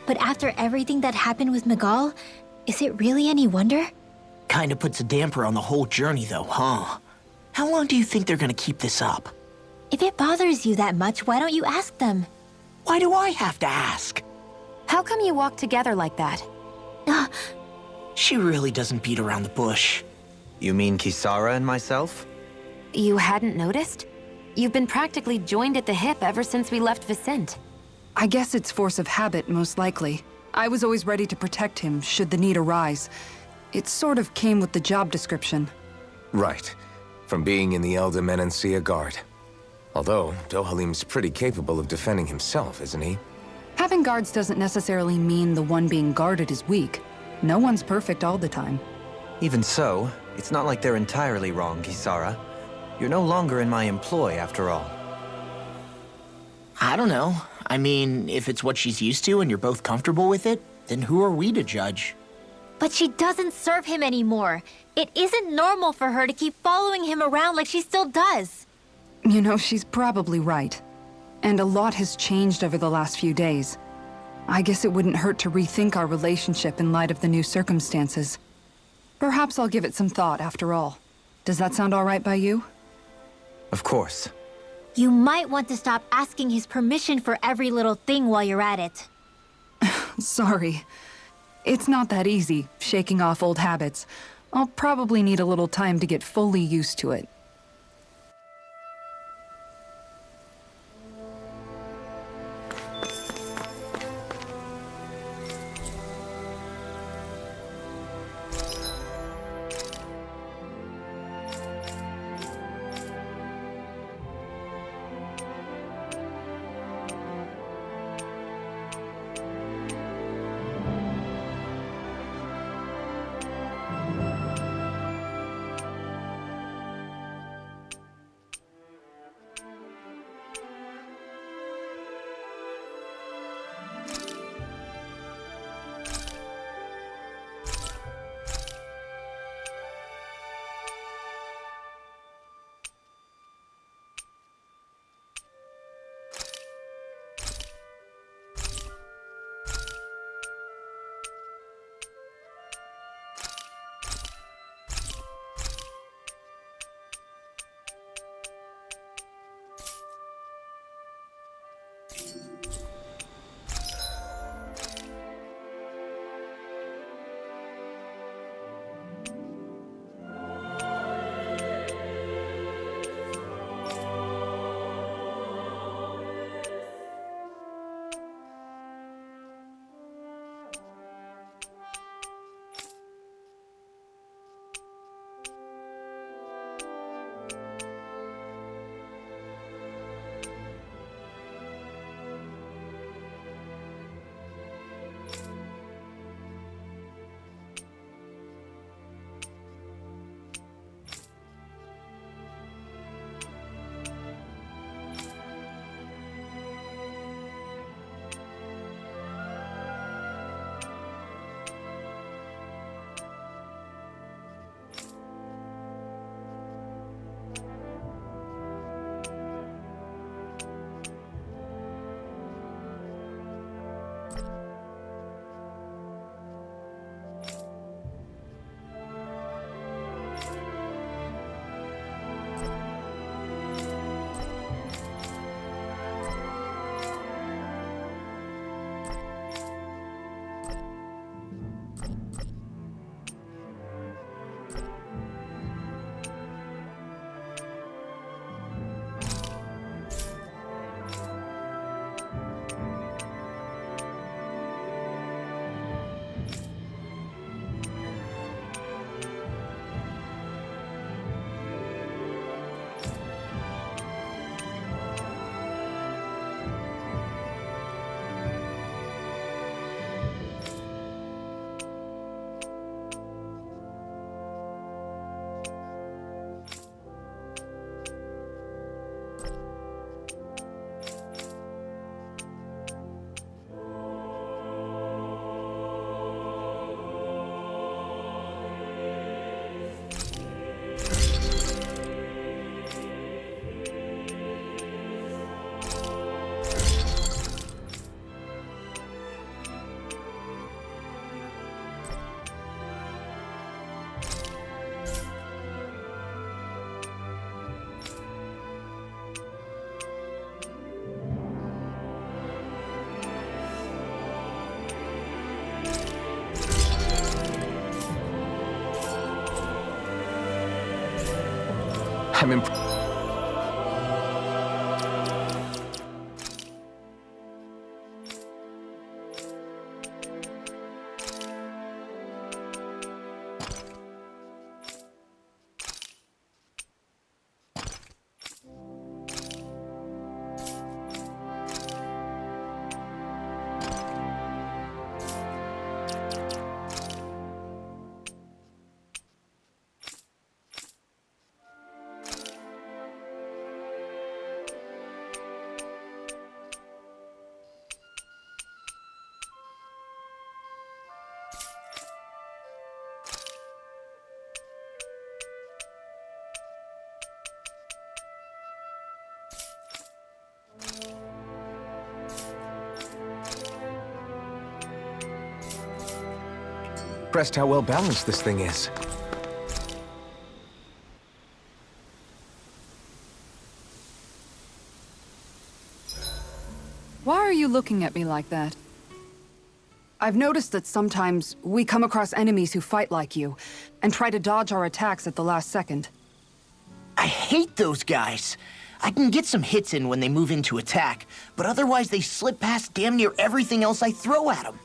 But after everything that happened with Miguel, is it really any wonder? Kinda puts a damper on the whole journey, though, huh? How long do you think they're gonna keep this up? If it bothers you that much, why don't you ask them? Why do I have to ask? How come you walk together like that? She really doesn't beat around the bush. You mean Kisara and myself? You hadn't noticed? You've been practically joined at the hip ever since we left Vicente. I guess it's force of habit, most likely. I was always ready to protect him, should the need arise. It sort of came with the job description. Right. From being in the Elder Menancia Guard. Although, Dohalim's pretty capable of defending himself, isn't he? Having guards doesn't necessarily mean the one being guarded is weak. No one's perfect all the time. Even so, it's not like they're entirely wrong, Kisara. You're no longer in my employ, after all. I don't know. I mean, if it's what she's used to and you're both comfortable with it, then who are we to judge? But she doesn't serve him anymore. It isn't normal for her to keep following him around like she still does. You know, she's probably right. And a lot has changed over the last few days. I guess it wouldn't hurt to rethink our relationship in light of the new circumstances. Perhaps I'll give it some thought after all. Does that sound all right by you? Of course. You might want to stop asking his permission for every little thing while you're at it. Sorry. It's not that easy, shaking off old habits. I'll probably need a little time to get fully used to it. I'm impressed. Impressed how well balanced this thing is. Why are you looking at me like that? I've noticed that sometimes we come across enemies who fight like you, and try to dodge our attacks at the last second. I hate those guys. I can get some hits in when they move into attack, but otherwise they slip past damn near everything else I throw at them.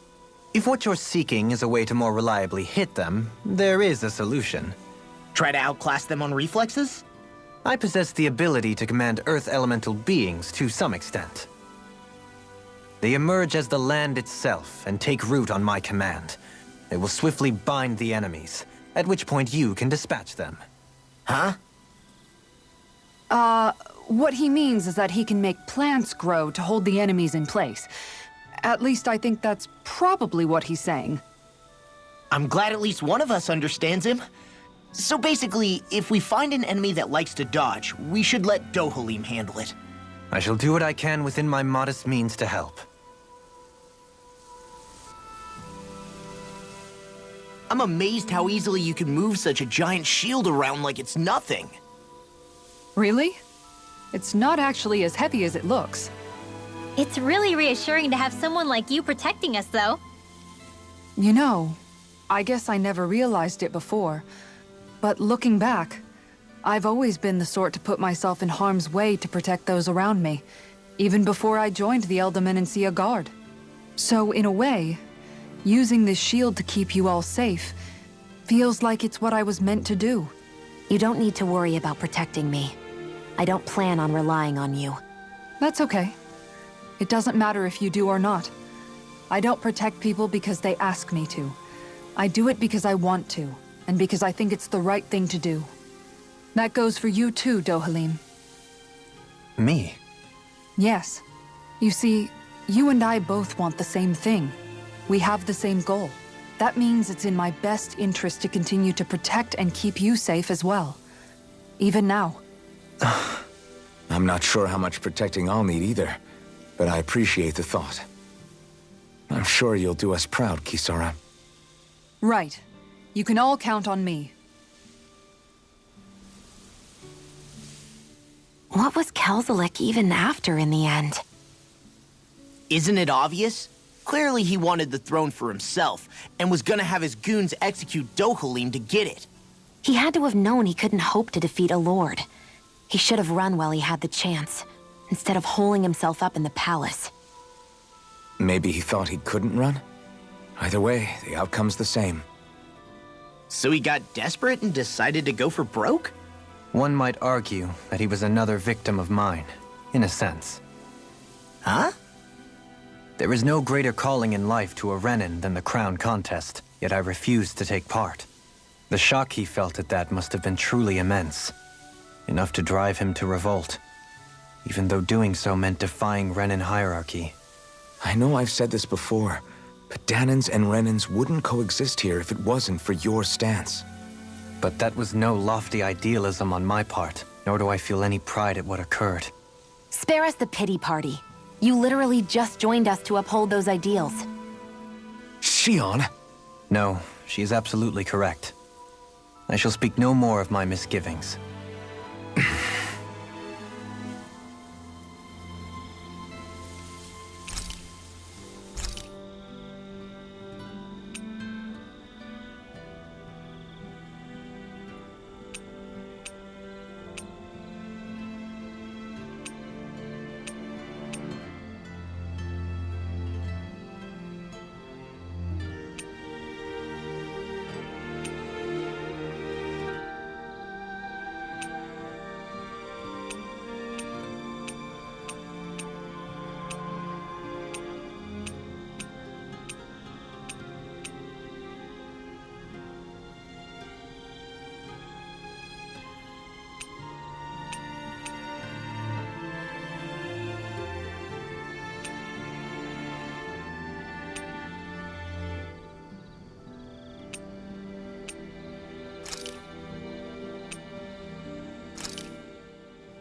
If what you're seeking is a way to more reliably hit them, there is a solution. Try to outclass them on reflexes? I possess the ability to command Earth elemental beings to some extent. They emerge as the land itself and take root on my command. They will swiftly bind the enemies, at which point you can dispatch them. Huh? What he means is that he can make plants grow to hold the enemies in place. At least I think that's probably what he's saying. I'm glad at least one of us understands him. So basically, if we find an enemy that likes to dodge, we should let Dohalim handle it. I shall do what I can within my modest means to help. I'm amazed how easily you can move such a giant shield around like it's nothing. Really? It's not actually as heavy as it looks. It's really reassuring to have someone like you protecting us, though. You know, I guess I never realized it before, but looking back, I've always been the sort to put myself in harm's way to protect those around me, even before I joined the Eldomenencia Guard. So in a way, using this shield to keep you all safe feels like it's what I was meant to do. You don't need to worry about protecting me. I don't plan on relying on you. That's okay. It doesn't matter if you do or not. I don't protect people because they ask me to. I do it because I want to, and because I think it's the right thing to do. That goes for you too, Dohalim. Me? Yes. You see, you and I both want the same thing. We have the same goal. That means it's in my best interest to continue to protect and keep you safe as well. Even now. I'm not sure how much protecting I'll need either, but I appreciate the thought. I'm sure you'll do us proud, Kisara. Right. You can all count on me. What was Kelzelik even after in the end? Isn't it obvious? Clearly he wanted the throne for himself, and was gonna have his goons execute Dohalim to get it. He had to have known he couldn't hope to defeat a lord. He should have run while he had the chance, instead of holding himself up in the palace. Maybe he thought he couldn't run? Either way, the outcome's the same. So he got desperate and decided to go for broke? One might argue that he was another victim of mine, in a sense. Huh? There is no greater calling in life to a Renin than the crown contest, yet I refused to take part. The shock he felt at that must have been truly immense. Enough to drive him to revolt, even though doing so meant defying Renin hierarchy. I know I've said this before, but Danans and Renins wouldn't coexist here if it wasn't for your stance. But that was no lofty idealism on my part, nor do I feel any pride at what occurred. Spare us the pity party. You literally just joined us to uphold those ideals. Shion! No, she is absolutely correct. I shall speak no more of my misgivings.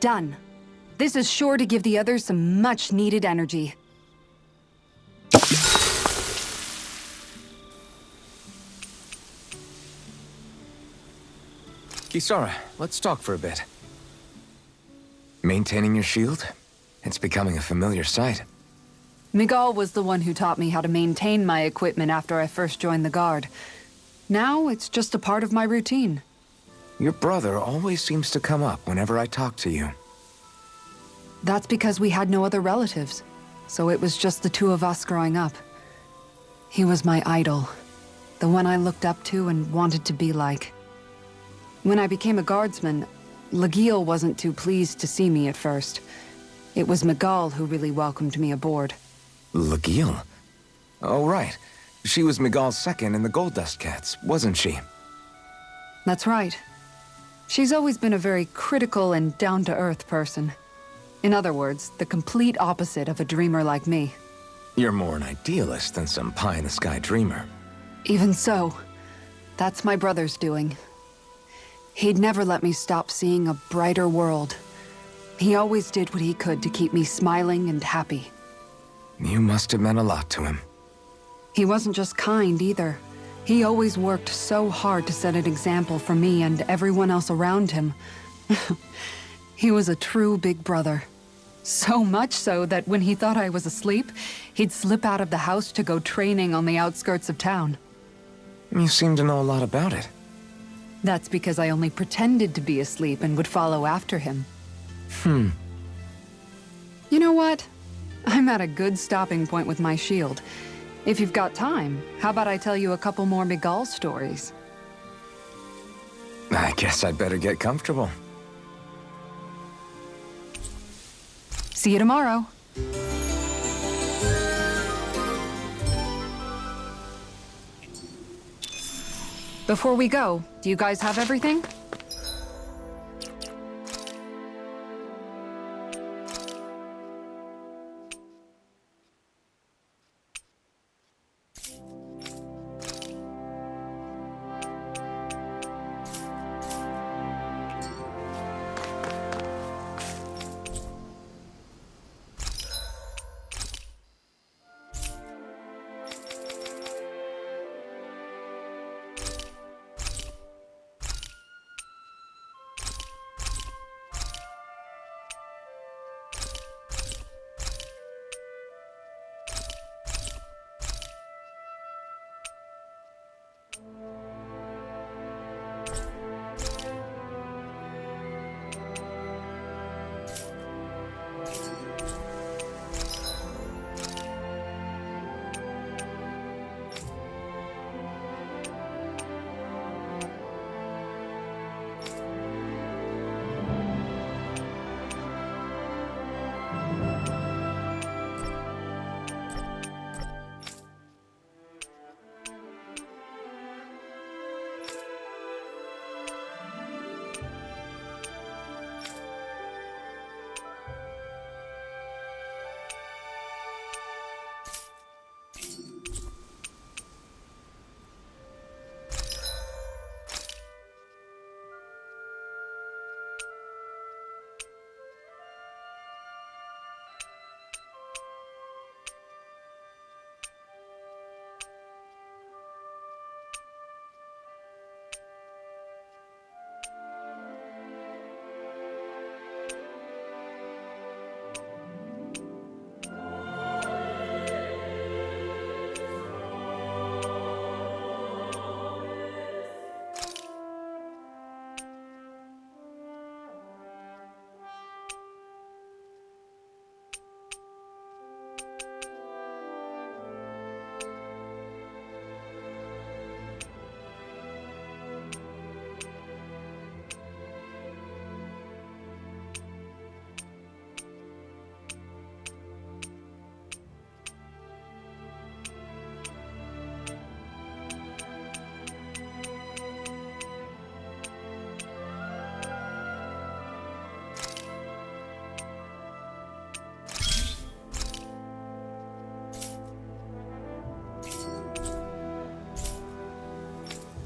Done. This is sure to give the others some much-needed energy. Kisara, let's talk for a bit. Maintaining your shield? It's becoming a familiar sight. Miguel was the one who taught me how to maintain my equipment after I first joined the Guard. Now, it's just a part of my routine. Your brother always seems to come up whenever I talk to you. That's because we had no other relatives, so it was just the two of us growing up. He was my idol, the one I looked up to and wanted to be like. When I became a guardsman, Lagiel wasn't too pleased to see me at first. It was Miguel who really welcomed me aboard. Lagiel? Oh, right. She was Miguel's second in the Gold Dust Cats, wasn't she? That's right. She's always been a very critical and down-to-earth person. In other words, the complete opposite of a dreamer like me. You're more an idealist than some pie-in-the-sky dreamer. Even so, that's my brother's doing. He'd never let me stop seeing a brighter world. He always did what he could to keep me smiling and happy. You must have meant a lot to him. He wasn't just kind, either. He always worked so hard to set an example for me and everyone else around him. He was a true big brother. So much so that when he thought I was asleep, he'd slip out of the house to go training on the outskirts of town. You seem to know a lot about it. That's because I only pretended to be asleep and would follow after him. Hmm. You know what? I'm at a good stopping point with my shield. If you've got time, how about I tell you a couple more Miguel stories? I guess I'd better get comfortable. See you tomorrow. Before we go, do you guys have everything?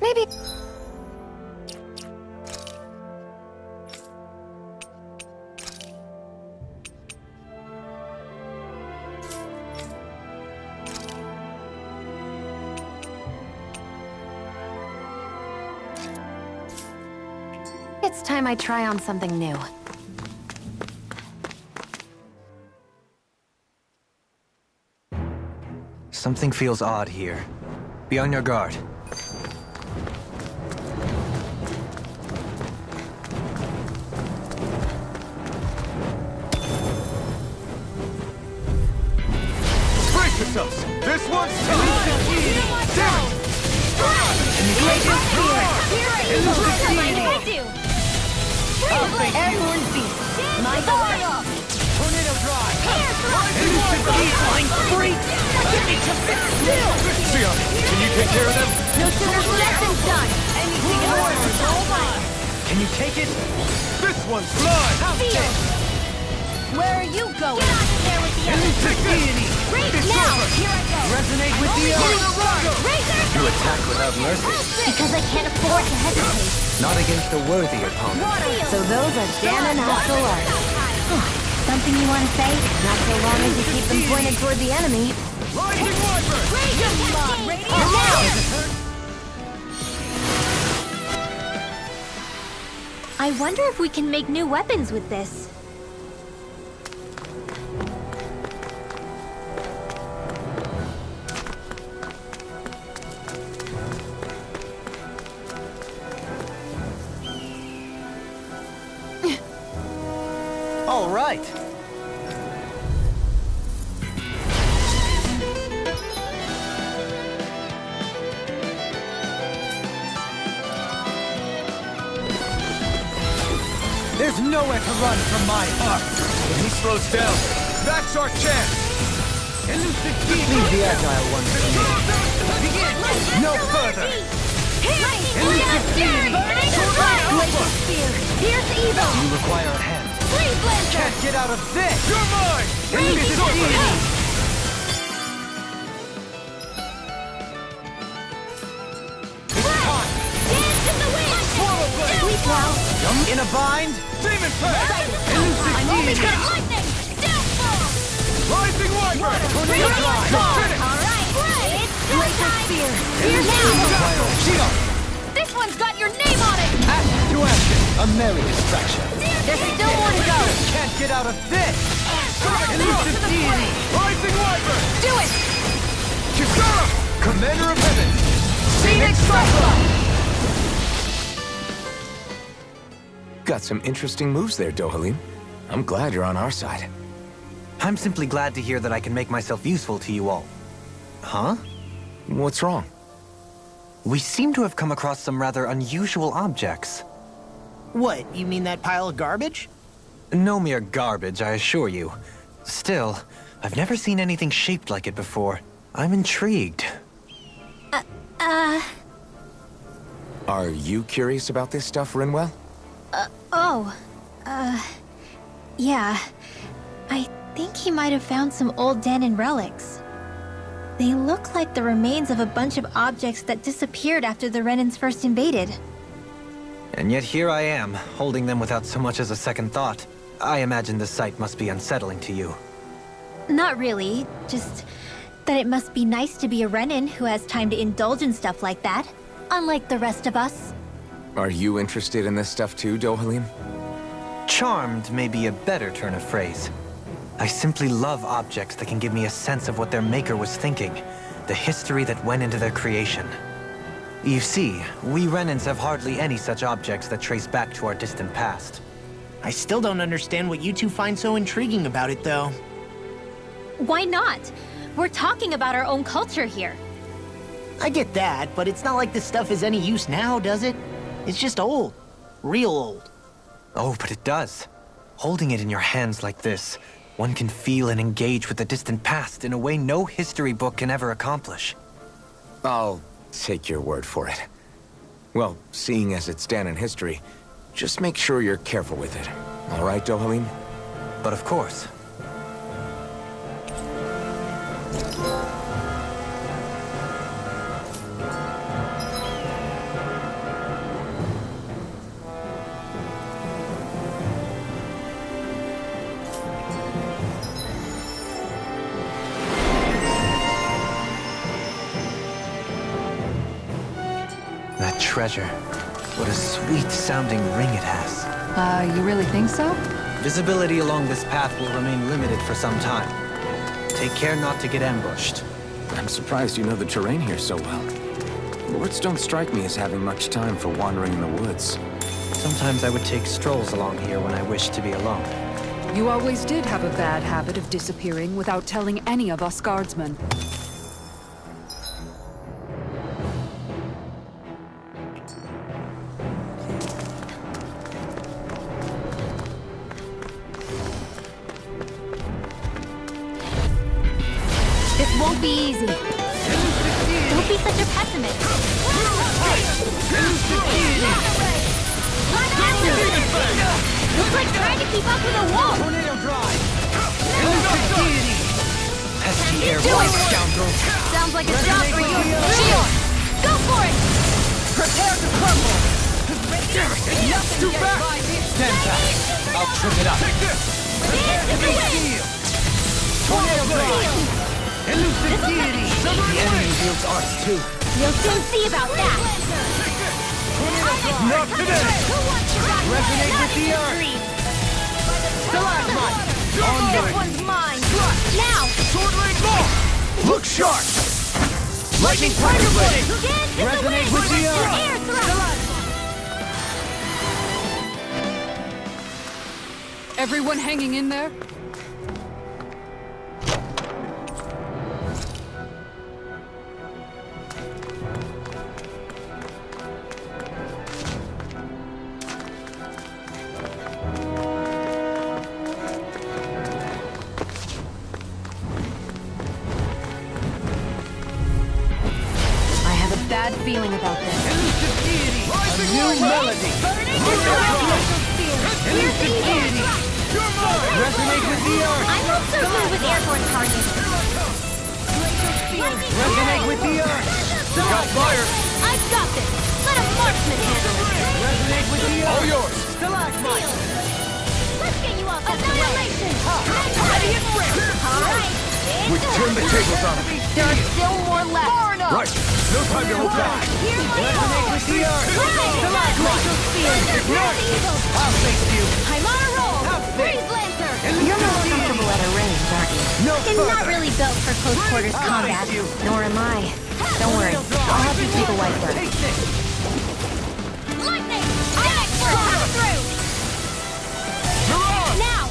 Maybe... it's time I try on something new. Something feels odd here. Be on your guard. Brace yourselves! This one's tough! Airborne beast. My God. Tornado drive! Sia, can you take care of them? No sooner said than done. Anything else is all mine. Can you take it? This one's mine! Feel. Where are you going? Get out there with the enemy. Right now. Here I go. Resonate with the earth! Razor. You attack without mercy. Because I can't afford to hesitate. Not against a worthy opponent. So those are Dan and Hassel. Something you want to say? Not so long as you keep them pointed toward the enemy. Rising Wyvern! I wonder if we can make new weapons with this. All right. There's nowhere to run from my heart. When he slows down, that's our chance! Leave the agile ones to me. No further. Here's evil. You require a hand. Flame Blaster. Can't get out of this. You're mine! Dance in the wind. Sweet now. In a bind. Demon Pact! I'm only good at lightning. Downfall. Rising Wyvern! Tornado drive. All right. It's Glacier Spear. Here now. Shield. This one's got your name on it. Act to action. A merry distraction. There's still more to go. Can't get out of this. Elusive deity. Rising Wyvern! Do it. Kisara! Commander of Heaven! Phoenix Cyclone. Got some interesting moves there, Dohalim. I'm glad you're on our side. I'm simply glad to hear that I can make myself useful to you all. Huh? What's wrong? We seem to have come across some rather unusual objects. What, you mean that pile of garbage? No mere garbage, I assure you. Still, I've never seen anything shaped like it before. I'm intrigued. Are you curious about this stuff, Rinwell? Yeah. I think he might have found some old Danon relics. They look like the remains of a bunch of objects that disappeared after the Renans first invaded. And yet here I am, holding them without so much as a second thought. I imagine the sight must be unsettling to you. Not really, just that it must be nice to be a Renan who has time to indulge in stuff like that, unlike the rest of us. Are you interested in this stuff too, Dohalim? Charmed may be a better turn of phrase. I simply love objects that can give me a sense of what their maker was thinking, the history that went into their creation. You see, we Renans have hardly any such objects that trace back to our distant past. I still don't understand what you two find so intriguing about it, though. Why not? We're talking about our own culture here. I get that, but it's not like this stuff is any use now, does it? It's just old. Real old. Oh, but it does. Holding it in your hands like this, one can feel and engage with the distant past in a way no history book can ever accomplish. I'll take your word for it. Well, seeing as it's Danon history, just make sure you're careful with it. All right, Dohalim? But of course. That treasure. What a sweet-sounding ring it has. You really think so? Visibility along this path will remain limited for some time. Take care not to get ambushed. I'm surprised you know the terrain here so well. Lords don't strike me as having much time for wandering in the woods. Sometimes I would take strolls along here when I wished to be alone. You always did have a bad habit of disappearing without telling any of us guardsmen. This won't be easy. Don't be such a pessimist. Looks like trying to keep up with a wall. Tornado drive! Pesky airborne scoundrel! Sounds like a job for you. Shield! Go for it. Prepare to crumble! Too fast! Stand back! I'll trip it up! Dance to the wind. Tornado blade! Elusive deity! The enemy wields arts too. You'll soon see about that. Not today! Who wants to rock Resonate Not with the in your earth. dreams. Stalagmite! This one's mine. Now. Sword blade more! Look sharp! Lightning Tiger Blade! Dance to the Resonate wind. with the earth. Air thrust. Everyone hanging in there? I have a bad feeling about this. A new melody! Elusive deity! Resonate with the earth! I'm not so good with airborne targets. Resonate with the earth! Look out, fire! I've got this. Let a marksman handle it. Resonate with the earth! All yours! Stalagmite! Let's get you off this annihilation. Ready and ready! All right. We turn the tables on them. There are still more left. Right. No time to hold back. Here's my Resonate call. with the earth! Stalagmite! Ignite! I'll face you! I'm on a roll. Have Freeze Lancer. You're more comfortable at a range, aren't you? No I'm further! not really built for close quarters combat. Face you! Nor am I. Don't worry. I'll help you take a wipe first. Take this! Lightning! Dash! Come through! Now!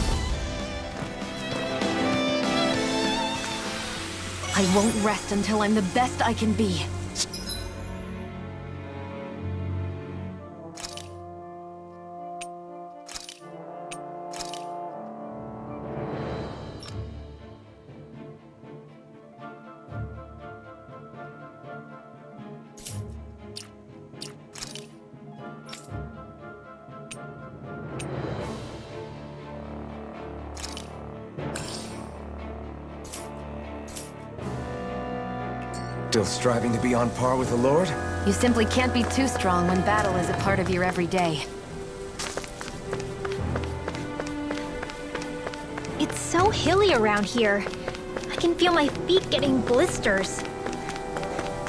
I won't rest until I'm the best I can be. Still striving to be on par with the Lord? You simply can't be too strong when battle is a part of your everyday. It's so hilly around here. I can feel my feet getting blisters.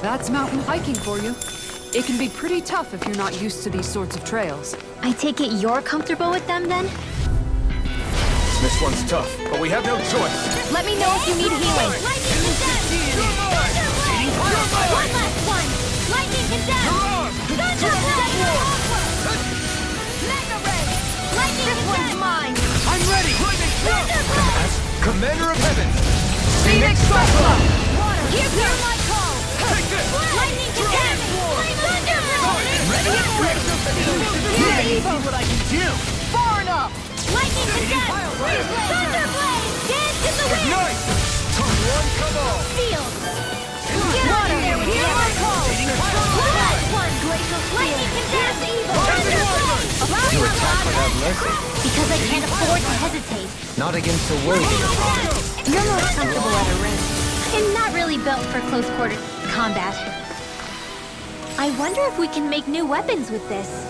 That's mountain hiking for you. It can be pretty tough if you're not used to these sorts of trails. I take it you're comfortable with them then? This one's tough, but we have no choice. Let me know if you need healing. Lightning Condemn! One last one! Lightning Condemn! Thunder Blade! Mega Ray! Lightning This one's Condemn! mine. I'm ready! Thunder Blade! Commander of Heaven! Phoenix Cyclone! Hear my call! Lightning Condemn! Thunder Blade! Ready and ready! See what I can do! Far enough! Lightning Condemn! Thunder Blade! Dance in the wind! Ignite! One, come on! Field! Get out of there with hear my call! One last one! Lightning Condemn! Thunder Blade! You attack without mercy. Because I can't afford to hesitate. Not against a worthy opponent. You're most comfortable at a range. I'm not really built for close quarter combat. I wonder if we can make new weapons with this.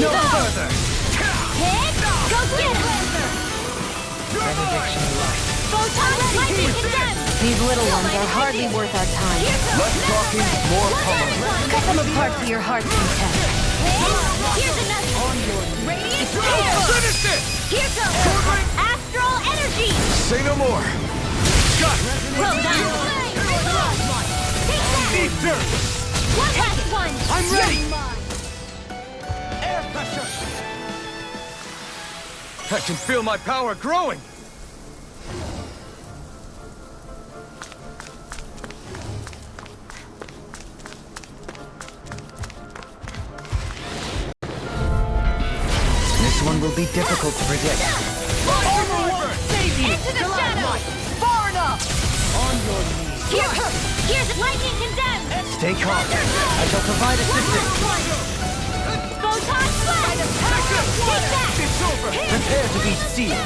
you go! further! Hit! Go get him! Benediction light. Photon lightning condemned! These little ones are hardly worth our time. Less talking, more pummeling. Cut them apart to your heart's content. Here's another! Radiant spear! Finish it! Here goes! Astral energy! Say no more. Well done! Take that! Deep dirt! One last one! I'm ready! Air pressure! I can feel my power growing! This one will be difficult to predict. Into the shadows! Far enough! Here's lightning condemned! Stay calm. I shall provide assistance. Photon flash! Take that! It's over! Prepare to be sealed.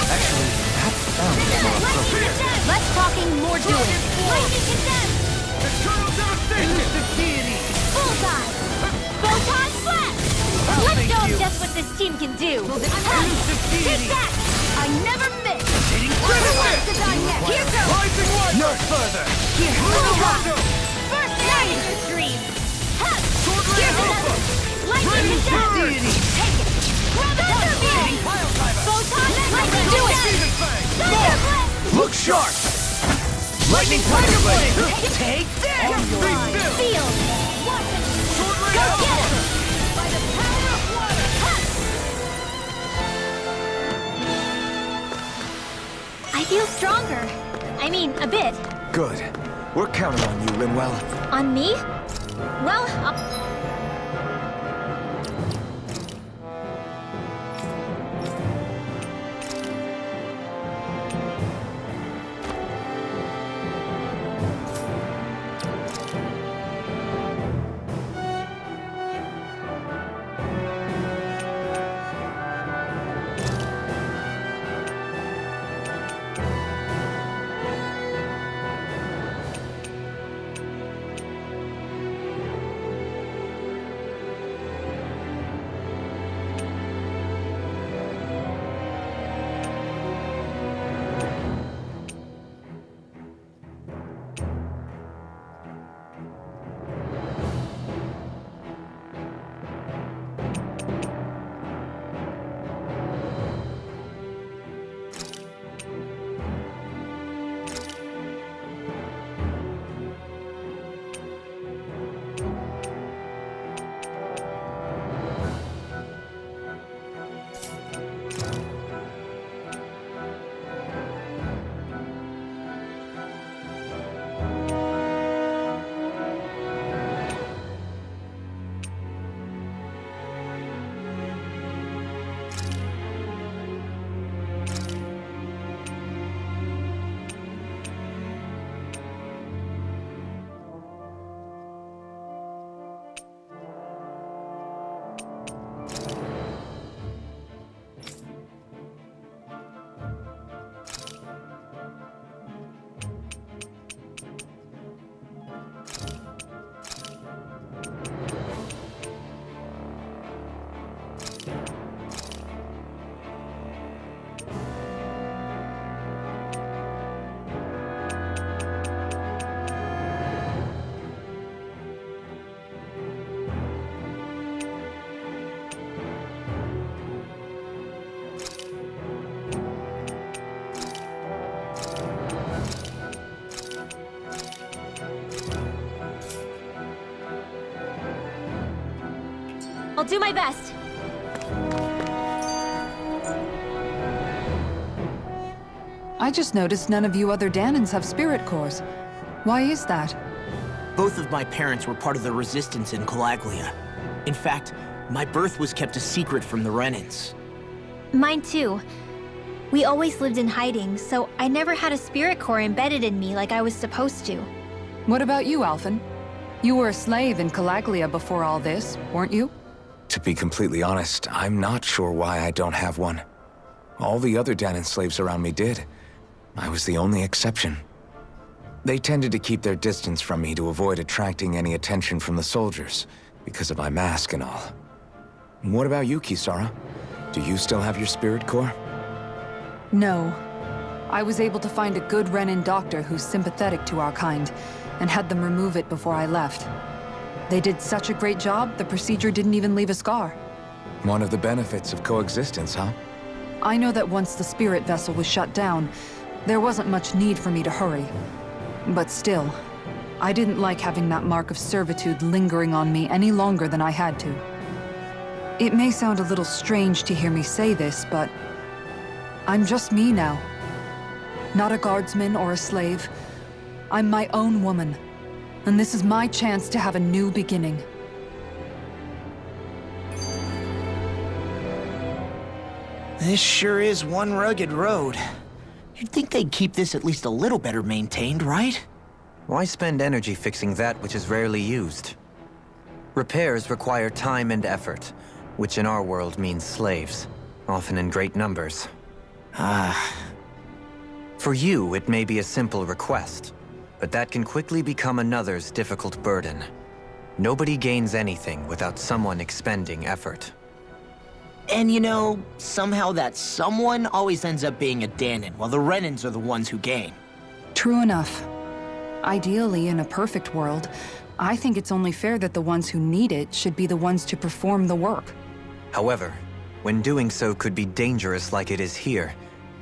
Actually, that sounds more appropriate. Less talking, more doing. Lightning condemned! Eternal devastation! Bullseye! Photon flash! Let's show them just what this team can do! Take that! I never miss! Here goes! Rising one! No further! Here! First night in your dreams! Here's another! Lightning condemned! Take it! Graviton! Photon lightning! Do it! Thunderblade! Look sharp! Lightning Tiger Blade! Take this! Feel! Go get him! By the power of water! I feel stronger. I mean, a bit. Good. We're counting on you, Linwell. On me? Well, I'll do my best. I just noticed none of you other Danans have spirit cores. Why is that? Both of my parents were part of the resistance in Calaglia. In fact, my birth was kept a secret from the Renans. Mine too. We always lived in hiding, so I never had a spirit core embedded in me like I was supposed to. What about you, Alphen? You were a slave in Calaglia before all this, weren't you? To be completely honest, I'm not sure why I don't have one. All the other Danan slaves around me did. I was the only exception. They tended to keep their distance from me to avoid attracting any attention from the soldiers, because of my mask and all. What about you, Kisara? Do you still have your spirit core? No. I was able to find a good Renin doctor who's sympathetic to our kind, and had them remove it before I left. They did such a great job, the procedure didn't even leave a scar. One of the benefits of coexistence, huh? I know that once the spirit vessel was shut down, there wasn't much need for me to hurry. But still, I didn't like having that mark of servitude lingering on me any longer than I had to. It may sound a little strange to hear me say this, but I'm just me now. Not a guardsman or a slave. I'm my own woman, and this is my chance to have a new beginning. This sure is one rugged road. You'd think they'd keep this at least a little better maintained, right? Why spend energy fixing that which is rarely used? Repairs require time and effort, which in our world means slaves, often in great numbers. For you, it may be a simple request, but that can quickly become another's difficult burden. Nobody gains anything without someone expending effort. And you know, somehow that someone always ends up being a Danon, while the Renins are the ones who gain. True enough. Ideally, in a perfect world, I think it's only fair that the ones who need it should be the ones to perform the work. However, when doing so could be dangerous like it is here,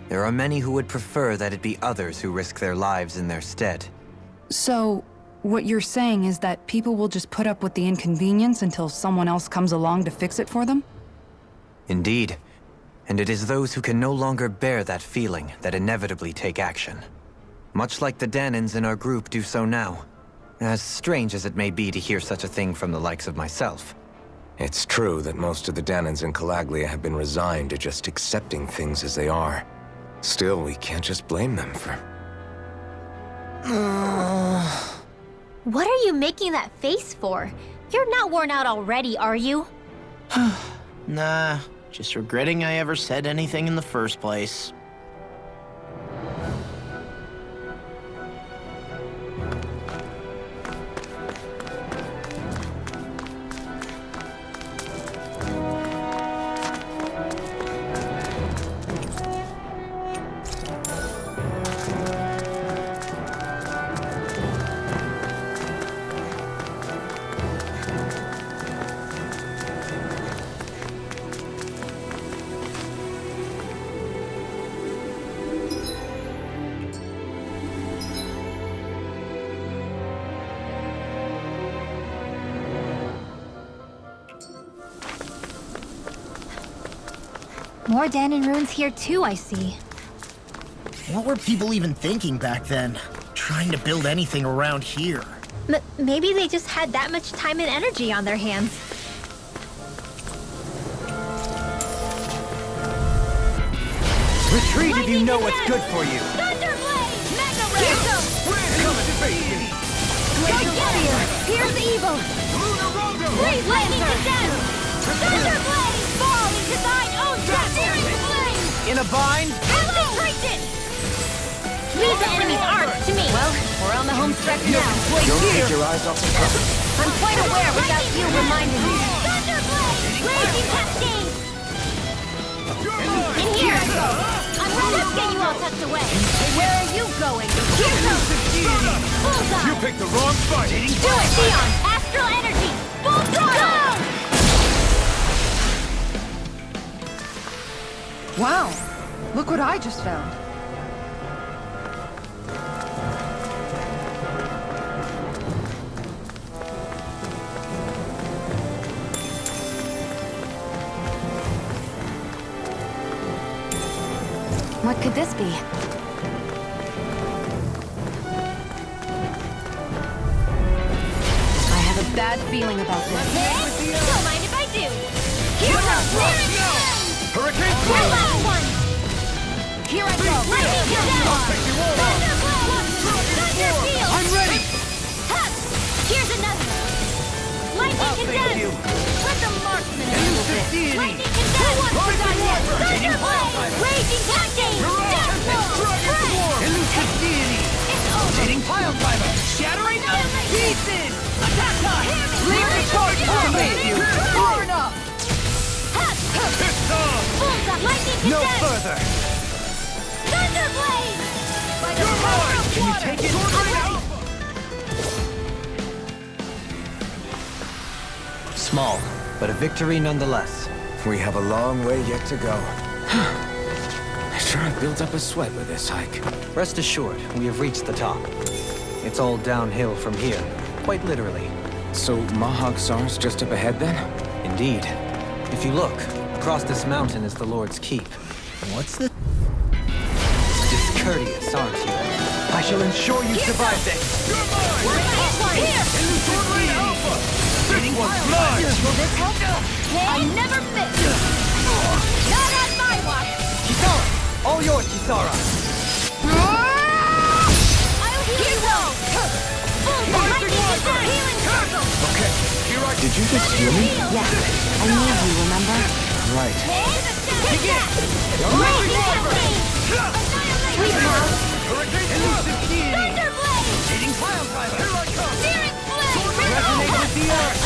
there are many who would prefer that it be others who risk their lives in their stead. So, what you're saying is that people will just put up with the inconvenience until someone else comes along to fix it for them? Indeed. And it is those who can no longer bear that feeling that inevitably take action. Much like the Danons in our group do so now. As strange as it may be to hear such a thing from the likes of myself. It's true that most of the Danons in Calaglia have been resigned to just accepting things as they are. Still, we can't just blame them for... What are you making that face for? You're not worn out already, are you? Nah, just regretting I ever said anything in the first place. More Danon ruins here too, I see. What were people even thinking back then? Trying to build anything around here. Maybe they just had that much time and energy on their hands. Retreat if you know what's good for you! Thunderblade! Mega Ray! Here's evil! Freeze lightning condemned! Thunderblade! Fall into thine own searing flame! In a bind? Concentration! Leave the enemy's arms to me! Well, we're on the home stretch now. Don't take your eyes off the cup. I'm quite aware without you reminding me. Thunderblade! Raging cascade! In here I go! Let's get you all tucked away! Where are you going? Here goes! Bullseye! You picked the wrong fight! Do it, Leon! Astral energy! Full throttle! Wow! Look what I just found. What could this be? I have a bad feeling about this. Don't mind if I do! Here goes! Hurricane Your last one! Here I go! Lightning condemned! Thunderblade! Thunder field! I'm ready! Ha! Here's another! Lightning condemned! Let the marksman handle this! Lightning condemned! Who wants to die yet? Thunderblade! Raging cascade! Death blow! Spray! It's over! Hitting pile driver! Shattering up pieces! Attack time! Leave the charge I'll make you burn up! No further! Thunderblade! By the power of Can you water! take it? Small, but a victory nonetheless. We have a long way yet to go. I sure have built up a sweat with this hike. Rest assured, we have reached the top. It's all downhill from here, quite literally. So Mahag Sar's just up ahead then? Indeed. If you look, across this mountain is the Lord's Keep. What's the... Discourteous, aren't you? I shall ensure you survive this! Here! Will this help? I never miss! Not on my watch! Kisara! All yours, Kisara! I'll heal you all! Healing circle! Okay. Did you just hear me? Yeah. I need you, remember? Right. Take that! Lightning campaign! Sweet mouth! Thunderblade! Needing pile driver! Searing flame! Resonate with the earth!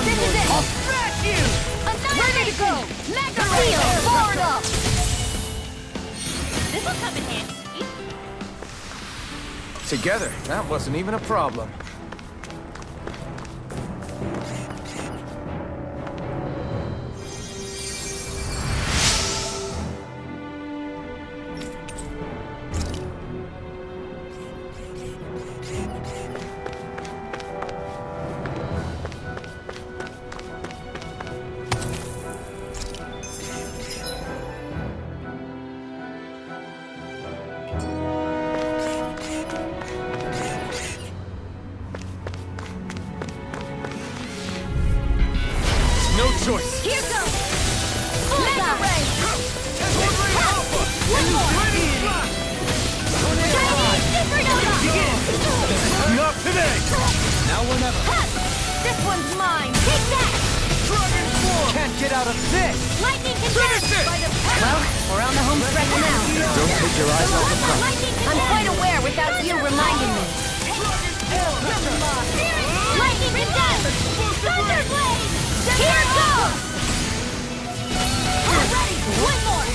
This is it! I'll smash you! Ready to go! Mega Seal! Forward up! This'll come in handy. Together, that wasn't even a problem. No choice. Here goes! Mega Ray! One more! Chinese Supernova! Not today! Now or never. This one's mine! Take that! Can't get out of this! Lightning condenser! By the Well, we're on the home stretch now. Don't take your eyes off the front. I'm quite aware without you reminding me. Lightning condenser! Thunderblade! Here goes! Ready! One more!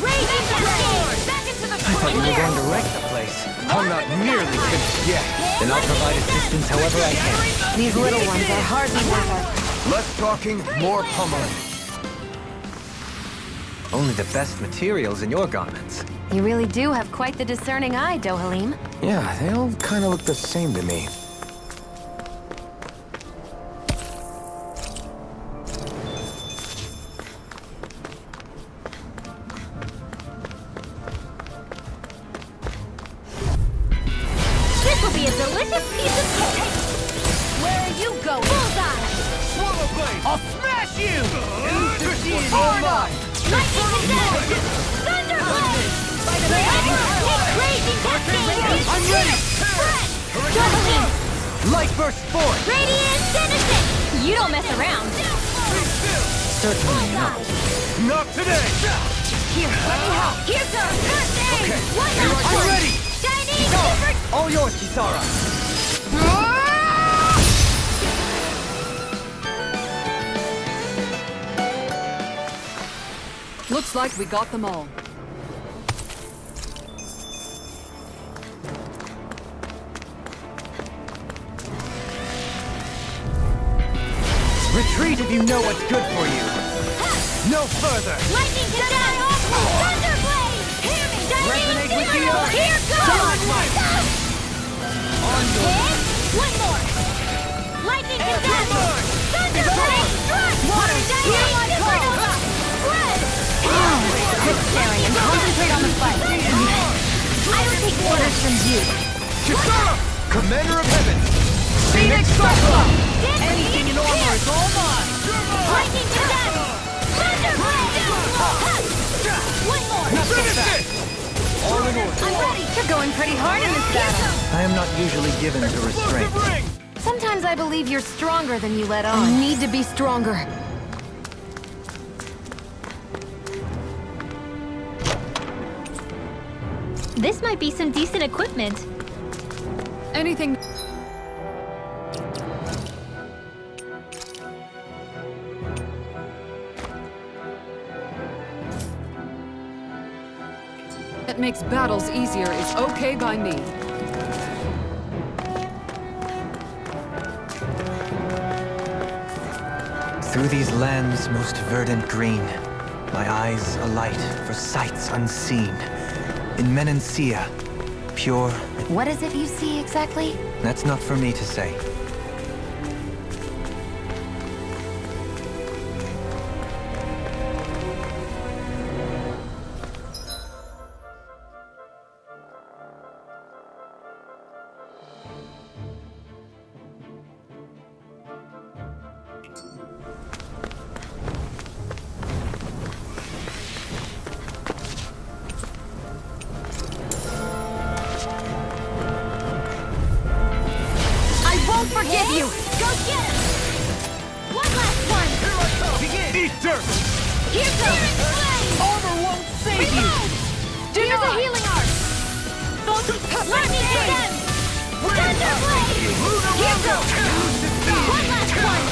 Raging Cascade! Back into the I thought you were going to wreck the place. I'm not nearly finished yet. Then I'll provide assistance however I can. These little ones are hardly worth our... Less talking, more pummeling. Only the best materials in your garments. You really do have quite the discerning eye, Dohalim. Yeah, they all kind of look the same to me. This will be a delicious piece of cake! Where are you going? Bullseye! Swallow blade! I'll smash you! Forward up! Lightning condenser! Thunderblade! By the Raging Cascade! I'm ready! Spread! Doubling! Light burst forth! Radiant Denizen! You don't mess around! Certainly not. Not today! Here, let me help! Here goes! First aid! Okay, One here I more! go. I'm ready. Chinese Super... All yours, Kisara! Looks like we got them all. Retreat if you know what's good for you. No further! Lightning condenser! Thunderblade! Hear me! Chinese Resonate with the Supernova! earth. Here goes! Charge light. On your... Hit! One more! Lightning condenser! Thunderblade! Strike! Water! Chinese Supernova! Spread! Quit staring and concentrate on the fight. I don't take orders from you! Kisara! Commander of Heaven! Phoenix Cyclone! Anything in armor is all mine! Lightning condenser! Thunderblade! One more! Not so fast! All in order. I'm ready! You're going pretty hard in this battle. I am not usually given to restraint. Ring! Sometimes I believe you're stronger than you let on. You need to be stronger. This might be some decent equipment. Anything... what makes battles easier is okay by me. Through these lands most verdant green, my eyes alight for sights unseen. In Menancia, pure... What is it you see exactly? That's not for me to say. Forgive you! Go get him! One last one! Here I come! Begin! Eat dirt! Here goes! Armor won't save you! Here's a healing art! Lightning again! Thunder blade! Here goes! One last one!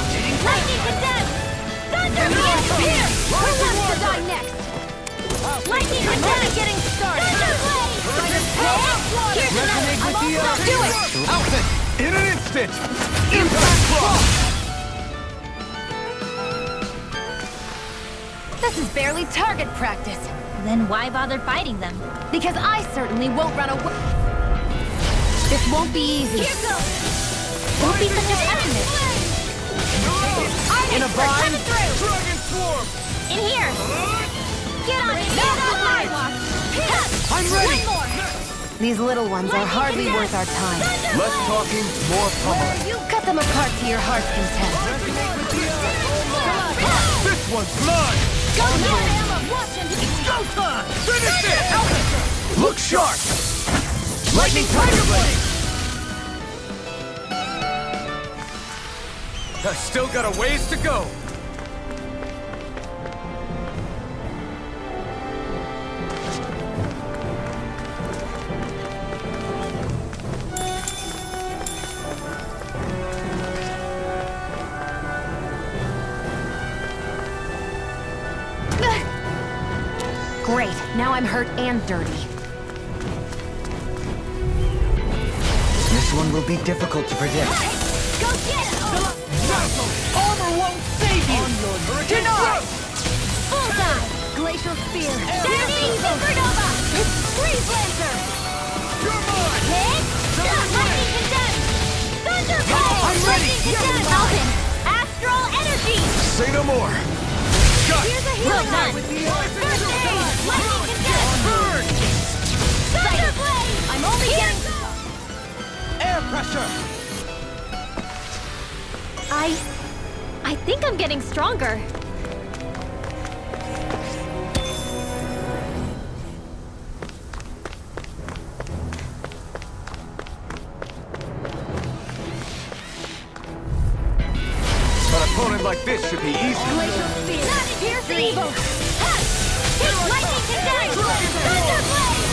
Lightning condemned! Thunder blade! Here! Who wants to die next? Lightning condemned! Getting started! Thunder blade! Here's another! I'm all done! Do it! Outfit! In an instant! Impact block! This is barely target practice. Then why bother fighting them? Because I certainly won't run away. This won't be easy. Here goes! Don't be such a pessimist. In a bind? Coming through! Dragon swarm! In here! Get on it! Get on sidewalk! I'm ready! One more! These little ones are hardly worth our time. Less talking, more pummeling. You cut them apart to your heart's content. This one's mine! Go get him! Watch him! Go time! Finish it! Look sharp! Lightning Tiger Blade! I still got a ways to go. Great, now I'm hurt and dirty. This one will be difficult to predict. Go get him! Armor won't save you! Denied! Bullseye! Glacial Spear. Danny! Supernova! Freeze Lancer! You're mine! Hit! Lightning condemned! Thunder Blade! I'm ready! Lightning condemned! Falcon! Astral Energy! Say no more! Got Here's a healing gun! First aid! Lightning condemned! burn! Thunder Blade! I'm only getting... Air pressure! I think I'm getting stronger. An opponent like this should be easy. Glacial Spear! Pierce Evil! Hit Lightning condemned! Thunder Blade!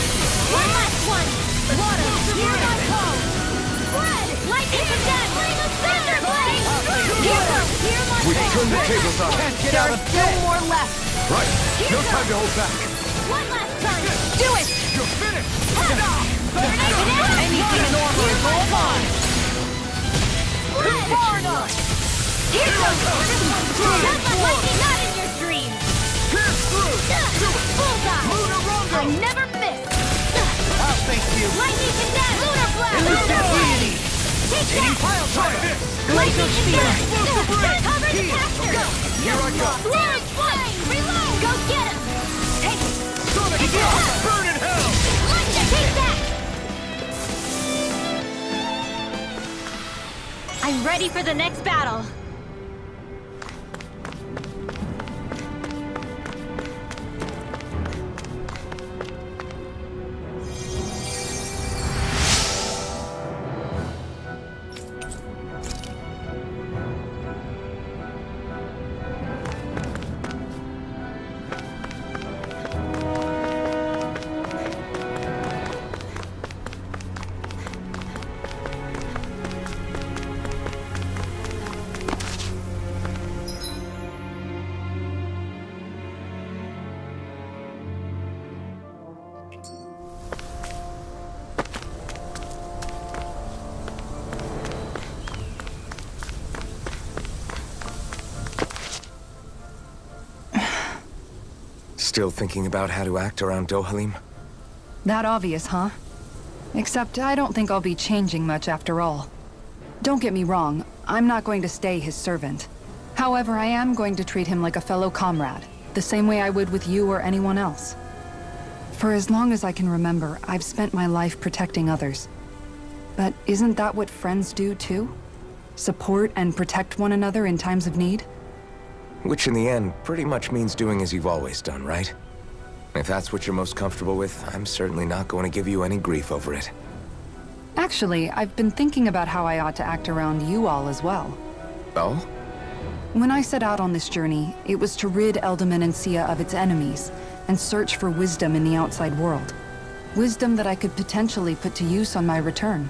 One last one! Water! Hear my call! Spread! Lightning condemned! Thunder Blade! Hear my We call! turn the tables on. There are still more left. Right. No time to hold back. One last turn! Do it! You're finished! Anything normal is all mine! Far enough! Here goes! That's the lightning not in your dreams! Pierce through! Do it! Bullseye! Lunarongo! I never miss! I'll thank you! Lightning condemned! Lunar Blast! Elusive deity! Take that! Pile Try driver! this! Lightning condemned! Explosive ring! Cover the caster! Here I go! Large flame! Reload! Go get him! Take it! Sonic blast! Burn in hell! Lightning! Take that! I'm ready for the next battle! Still thinking about how to act around Dohalim? That obvious, huh? Except I don't think I'll be changing much after all. Don't get me wrong, I'm not going to stay his servant. However, I am going to treat him like a fellow comrade, the same way I would with you or anyone else. For as long as I can remember, I've spent my life protecting others. But isn't that what friends do too? Support and protect one another in times of need? Which in the end pretty much means doing as you've always done, right? If that's what you're most comfortable with, I'm certainly not going to give you any grief over it. Actually, I've been thinking about how I ought to act around you all as well. Oh? When I set out on this journey, it was to rid Eldaman and Sia of its enemies, and search for wisdom in the outside world. Wisdom that I could potentially put to use on my return.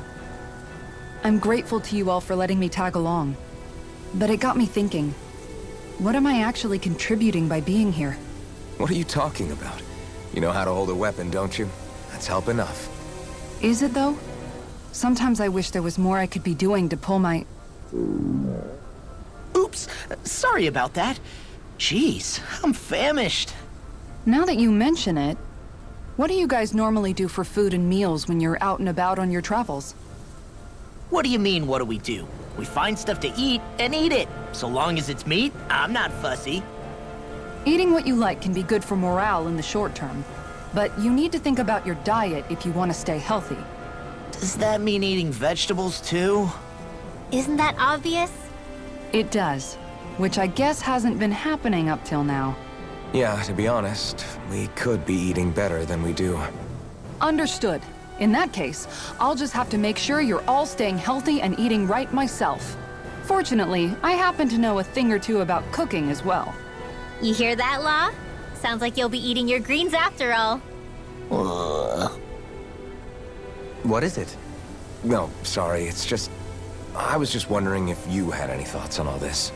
I'm grateful to you all for letting me tag along. But it got me thinking, what am I actually contributing by being here? What are you talking about? You know how to hold a weapon, don't you? That's help enough. Is it though? Sometimes I wish there was more I could be doing to pull my... Oops, sorry about that. Jeez, I'm famished. Now that you mention it, what do you guys normally do for food and meals when you're out and about on your travels? What do you mean, what do we do? We find stuff to eat and eat it. So long as it's meat, I'm not fussy. Eating what you like can be good for morale in the short term, but you need to think about your diet if you want to stay healthy. Does that mean eating vegetables too? Isn't that obvious? It does, which I guess hasn't been happening up till now. Yeah, to be honest, we could be eating better than we do. Understood. In that case, I'll just have to make sure you're all staying healthy and eating right myself. Fortunately, I happen to know a thing or two about cooking as well. You hear that, Law? Sounds like you'll be eating your greens after all. What is it? No, sorry, it's just... I was just wondering if you had any thoughts on all this.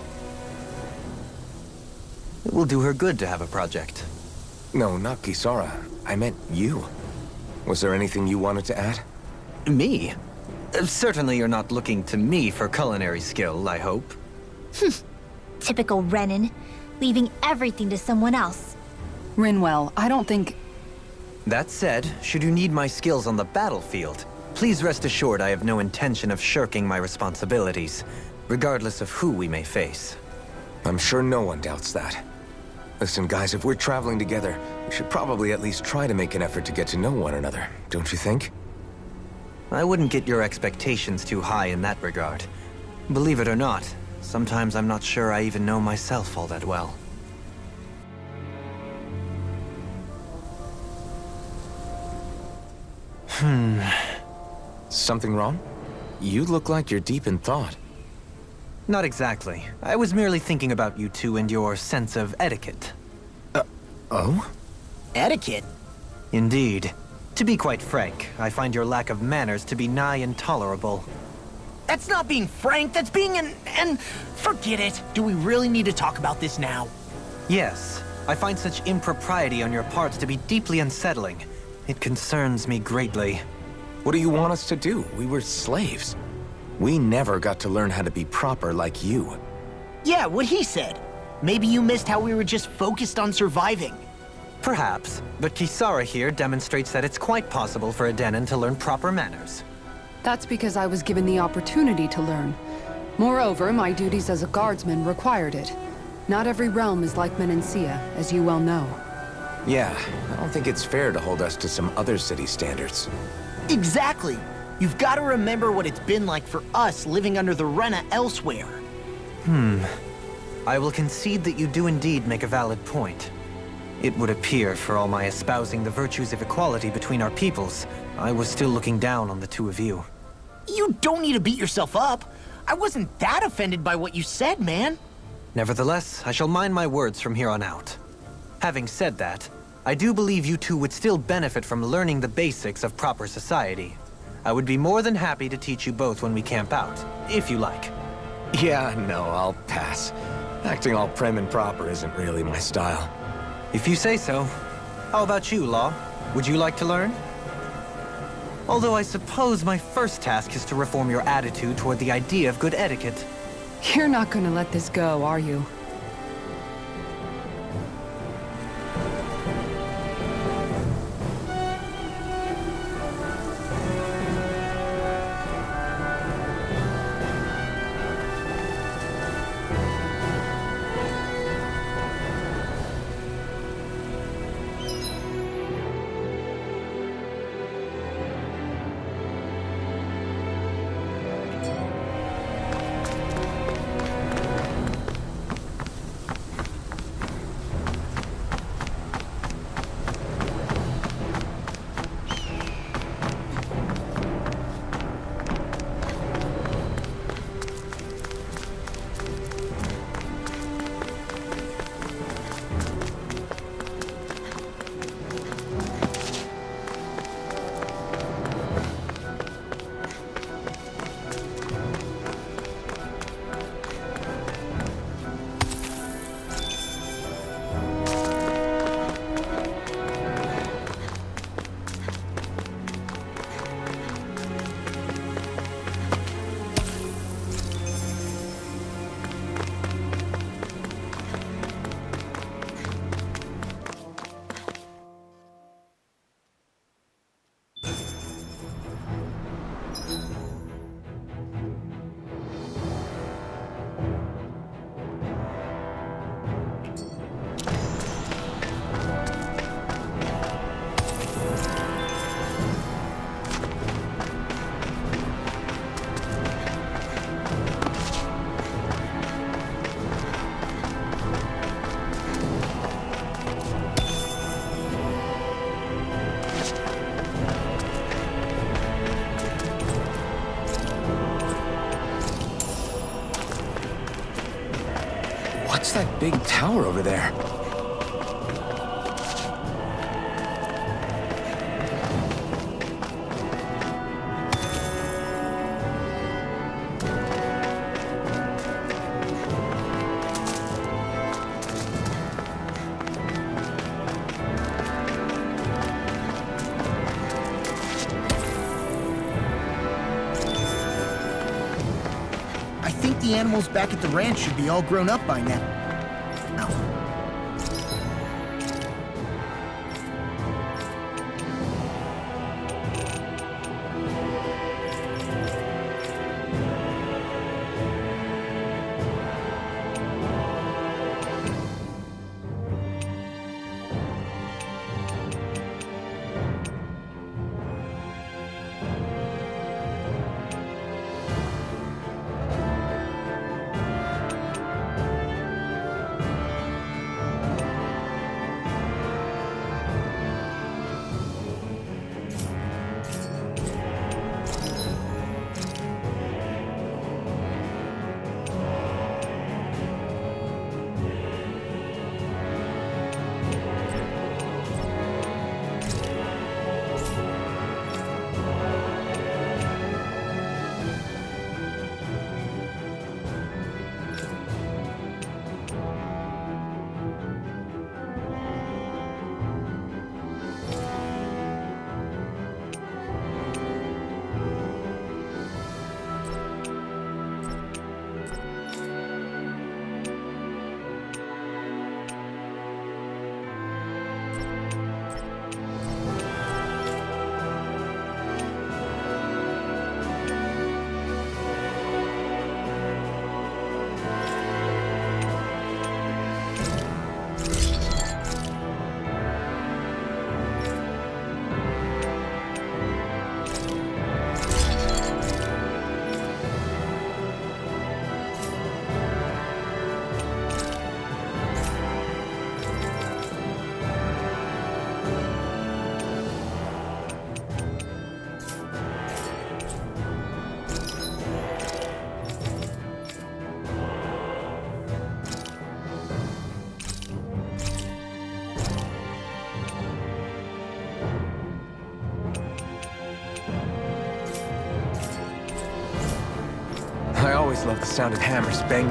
It will do her good to have a project. No, not Kisara. I meant you. Was there anything you wanted to add? Me? Certainly you're not looking to me for culinary skill, I hope. Typical Renan, leaving everything to someone else. Rinwell, I don't think... That said, should you need my skills on the battlefield, please rest assured I have no intention of shirking my responsibilities, regardless of who we may face. I'm sure no one doubts that. Listen, guys, if we're traveling together, we should probably at least try to make an effort to get to know one another, don't you think? I wouldn't get your expectations too high in that regard. Believe it or not, sometimes I'm not sure I even know myself all that well. Something wrong? You look like you're deep in thought. Not exactly. I was merely thinking about you two and your sense of etiquette. Oh? Etiquette? Indeed. To be quite frank, I find your lack of manners to be nigh intolerable. That's not being frank, that's being Forget it. Do we really need to talk about this now? Yes. I find such impropriety on your part to be deeply unsettling. It concerns me greatly. What do you want us to do? We were slaves. We never got to learn how to be proper like you. Yeah, what he said. Maybe you missed how we were just focused on surviving. Perhaps, but Kisara here demonstrates that it's quite possible for a Denon to learn proper manners. That's because I was given the opportunity to learn. Moreover, my duties as a guardsman required it. Not every realm is like Menancia, as you well know. Yeah, I don't think it's fair to hold us to some other city standards. Exactly. You've got to remember what it's been like for us living under the Rena elsewhere. I will concede that you do indeed make a valid point. It would appear, for all my espousing the virtues of equality between our peoples, I was still looking down on the two of you. You don't need to beat yourself up. I wasn't that offended by what you said, man. Nevertheless, I shall mind my words from here on out. Having said that, I do believe you two would still benefit from learning the basics of proper society. I would be more than happy to teach you both when we camp out, if you like. Yeah, no, I'll pass. Acting all prim and proper isn't really my style. If you say so. How about you, Law? Would you like to learn? Although I suppose my first task is to reform your attitude toward the idea of good etiquette. You're not gonna let this go, are you? What's that big tower over there? I think the animals back at the ranch should be all grown up by now. I always love the sound of hammers bang.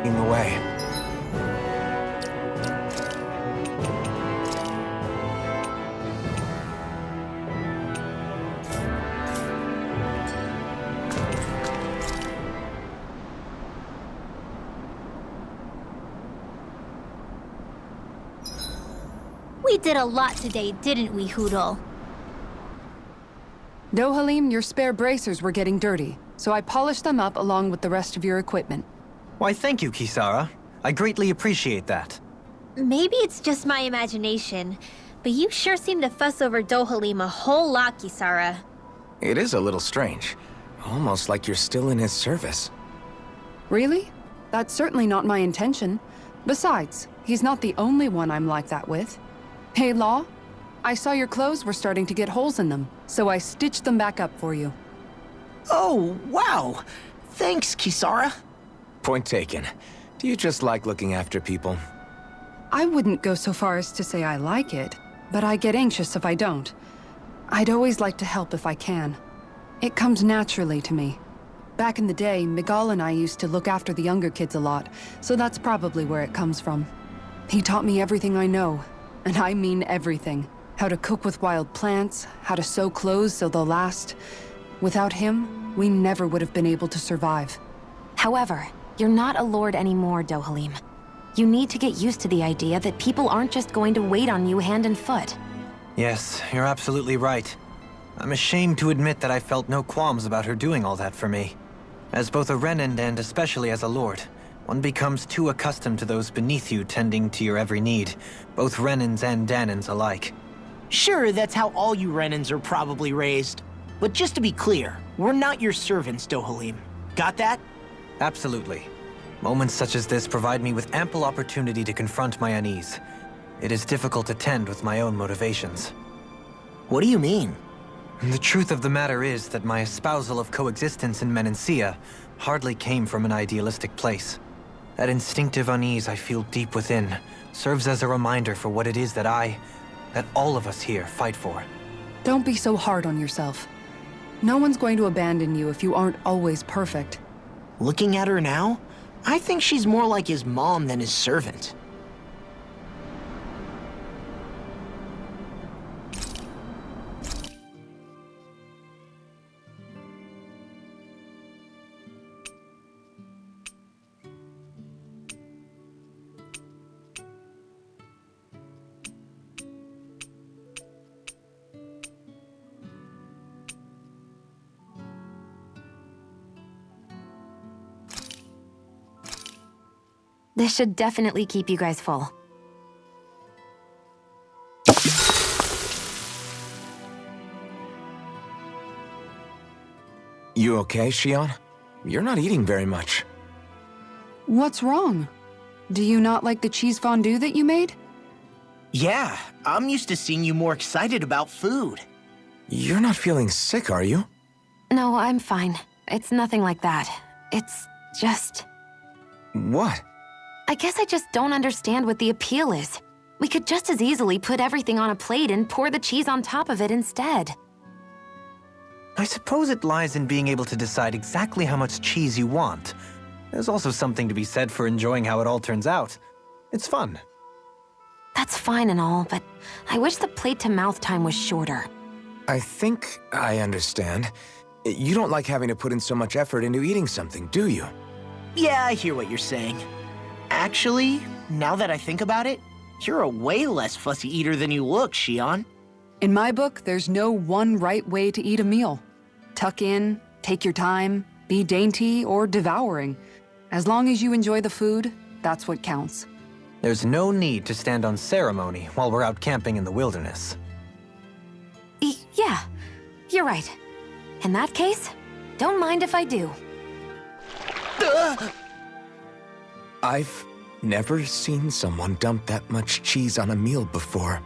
In the way. We did a lot today, didn't we, Hoodle? Dohalim, your spare bracers were getting dirty, so I polished them up along with the rest of your equipment. Why, thank you, Kisara. I greatly appreciate that. Maybe it's just my imagination, but you sure seem to fuss over Dohalim a whole lot, Kisara. It is a little strange. Almost like you're still in his service. Really? That's certainly not my intention. Besides, he's not the only one I'm like that with. Hey, Law, I saw your clothes were starting to get holes in them, so I stitched them back up for you. Oh, wow. Thanks, Kisara. Point taken. Do you just like looking after people? I wouldn't go so far as to say I like it, but I get anxious if I don't. I'd always like to help if I can. It comes naturally to me. Back in the day, Miguel and I used to look after the younger kids a lot, so that's probably where it comes from. He taught me everything I know, and I mean everything. How to cook with wild plants, how to sew clothes so they'll last. Without him, we never would have been able to survive. However, you're not a lord anymore, Dohalim. You need to get used to the idea that people aren't just going to wait on you hand and foot. Yes, you're absolutely right. I'm ashamed to admit that I felt no qualms about her doing all that for me. As both a Renan and especially as a lord, one becomes too accustomed to those beneath you tending to your every need, both Renans and Danans alike. Sure, that's how all you Renans are probably raised. But just to be clear, we're not your servants, Dohalim. Got that? Absolutely. Moments such as this provide me with ample opportunity to confront my unease. It is difficult to tend with my own motivations. What do you mean? The truth of the matter is that my espousal of coexistence in Menancia hardly came from an idealistic place. That instinctive unease I feel deep within serves as a reminder for what it is that all of us here fight for. Don't be so hard on yourself. No one's going to abandon you if you aren't always perfect. Looking at her now, I think she's more like his mom than his servant. This should definitely keep you guys full. You okay, Shion? You're not eating very much. What's wrong? Do you not like the cheese fondue that you made? Yeah, I'm used to seeing you more excited about food. You're not feeling sick, are you? No, I'm fine. It's nothing like that. It's just... What? I guess I just don't understand what the appeal is. We could just as easily put everything on a plate and pour the cheese on top of it instead. I suppose it lies in being able to decide exactly how much cheese you want. There's also something to be said for enjoying how it all turns out. It's fun. That's fine and all, but I wish the plate-to-mouth time was shorter. I think I understand. You don't like having to put in so much effort into eating something, do you? Yeah, I hear what you're saying. Actually, now that I think about it, you're a way less fussy eater than you look, Shion. In my book, there's no one right way to eat a meal. Tuck in, take your time, be dainty or devouring. As long as you enjoy the food, that's what counts. There's no need to stand on ceremony while we're out camping in the wilderness. Yeah, you're right. In that case, don't mind if I do. I've never seen someone dump that much cheese on a meal before.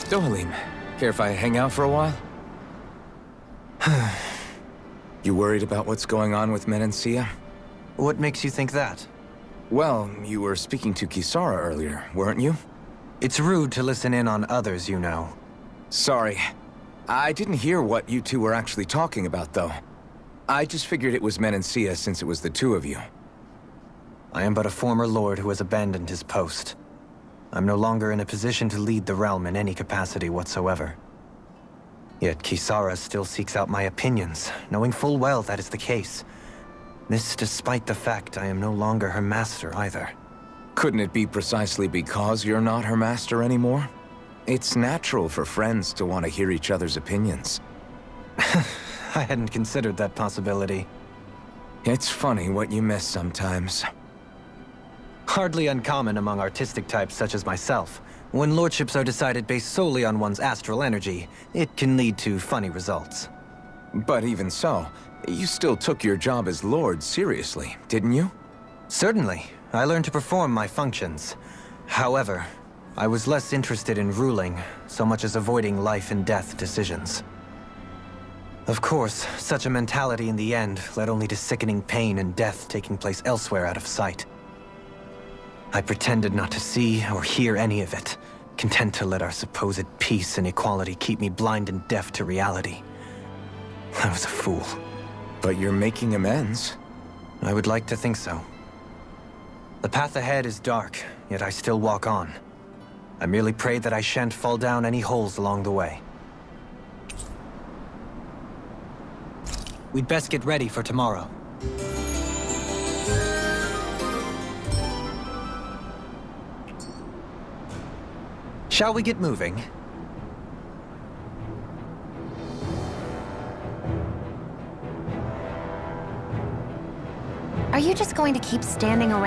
Dohalim, care if I hang out for a while? You worried about what's going on with Menancia? What makes you think that? Well, you were speaking to Kisara earlier, weren't you? It's rude to listen in on others, you know. Sorry. I didn't hear what you two were actually talking about, though. I just figured it was Menancia since it was the two of you. I am but a former lord who has abandoned his post. I'm no longer in a position to lead the realm in any capacity whatsoever. Yet Kisara still seeks out my opinions, knowing full well that is the case. This despite the fact I am no longer her master either. Couldn't it be precisely because you're not her master anymore? It's natural for friends to want to hear each other's opinions. I hadn't considered that possibility. It's funny what you miss sometimes. Hardly uncommon among artistic types such as myself. When lordships are decided based solely on one's astral energy, it can lead to funny results. But even so, you still took your job as Lord seriously, didn't you? Certainly. I learned to perform my functions. However, I was less interested in ruling, so much as avoiding life and death decisions. Of course, such a mentality in the end led only to sickening pain and death taking place elsewhere out of sight. I pretended not to see or hear any of it, content to let our supposed peace and equality keep me blind and deaf to reality. I was a fool. But you're making amends. I would like to think so. The path ahead is dark, yet I still walk on. I merely pray that I shan't fall down any holes along the way. We'd best get ready for tomorrow. Shall we get moving? Are you just going to keep standing around?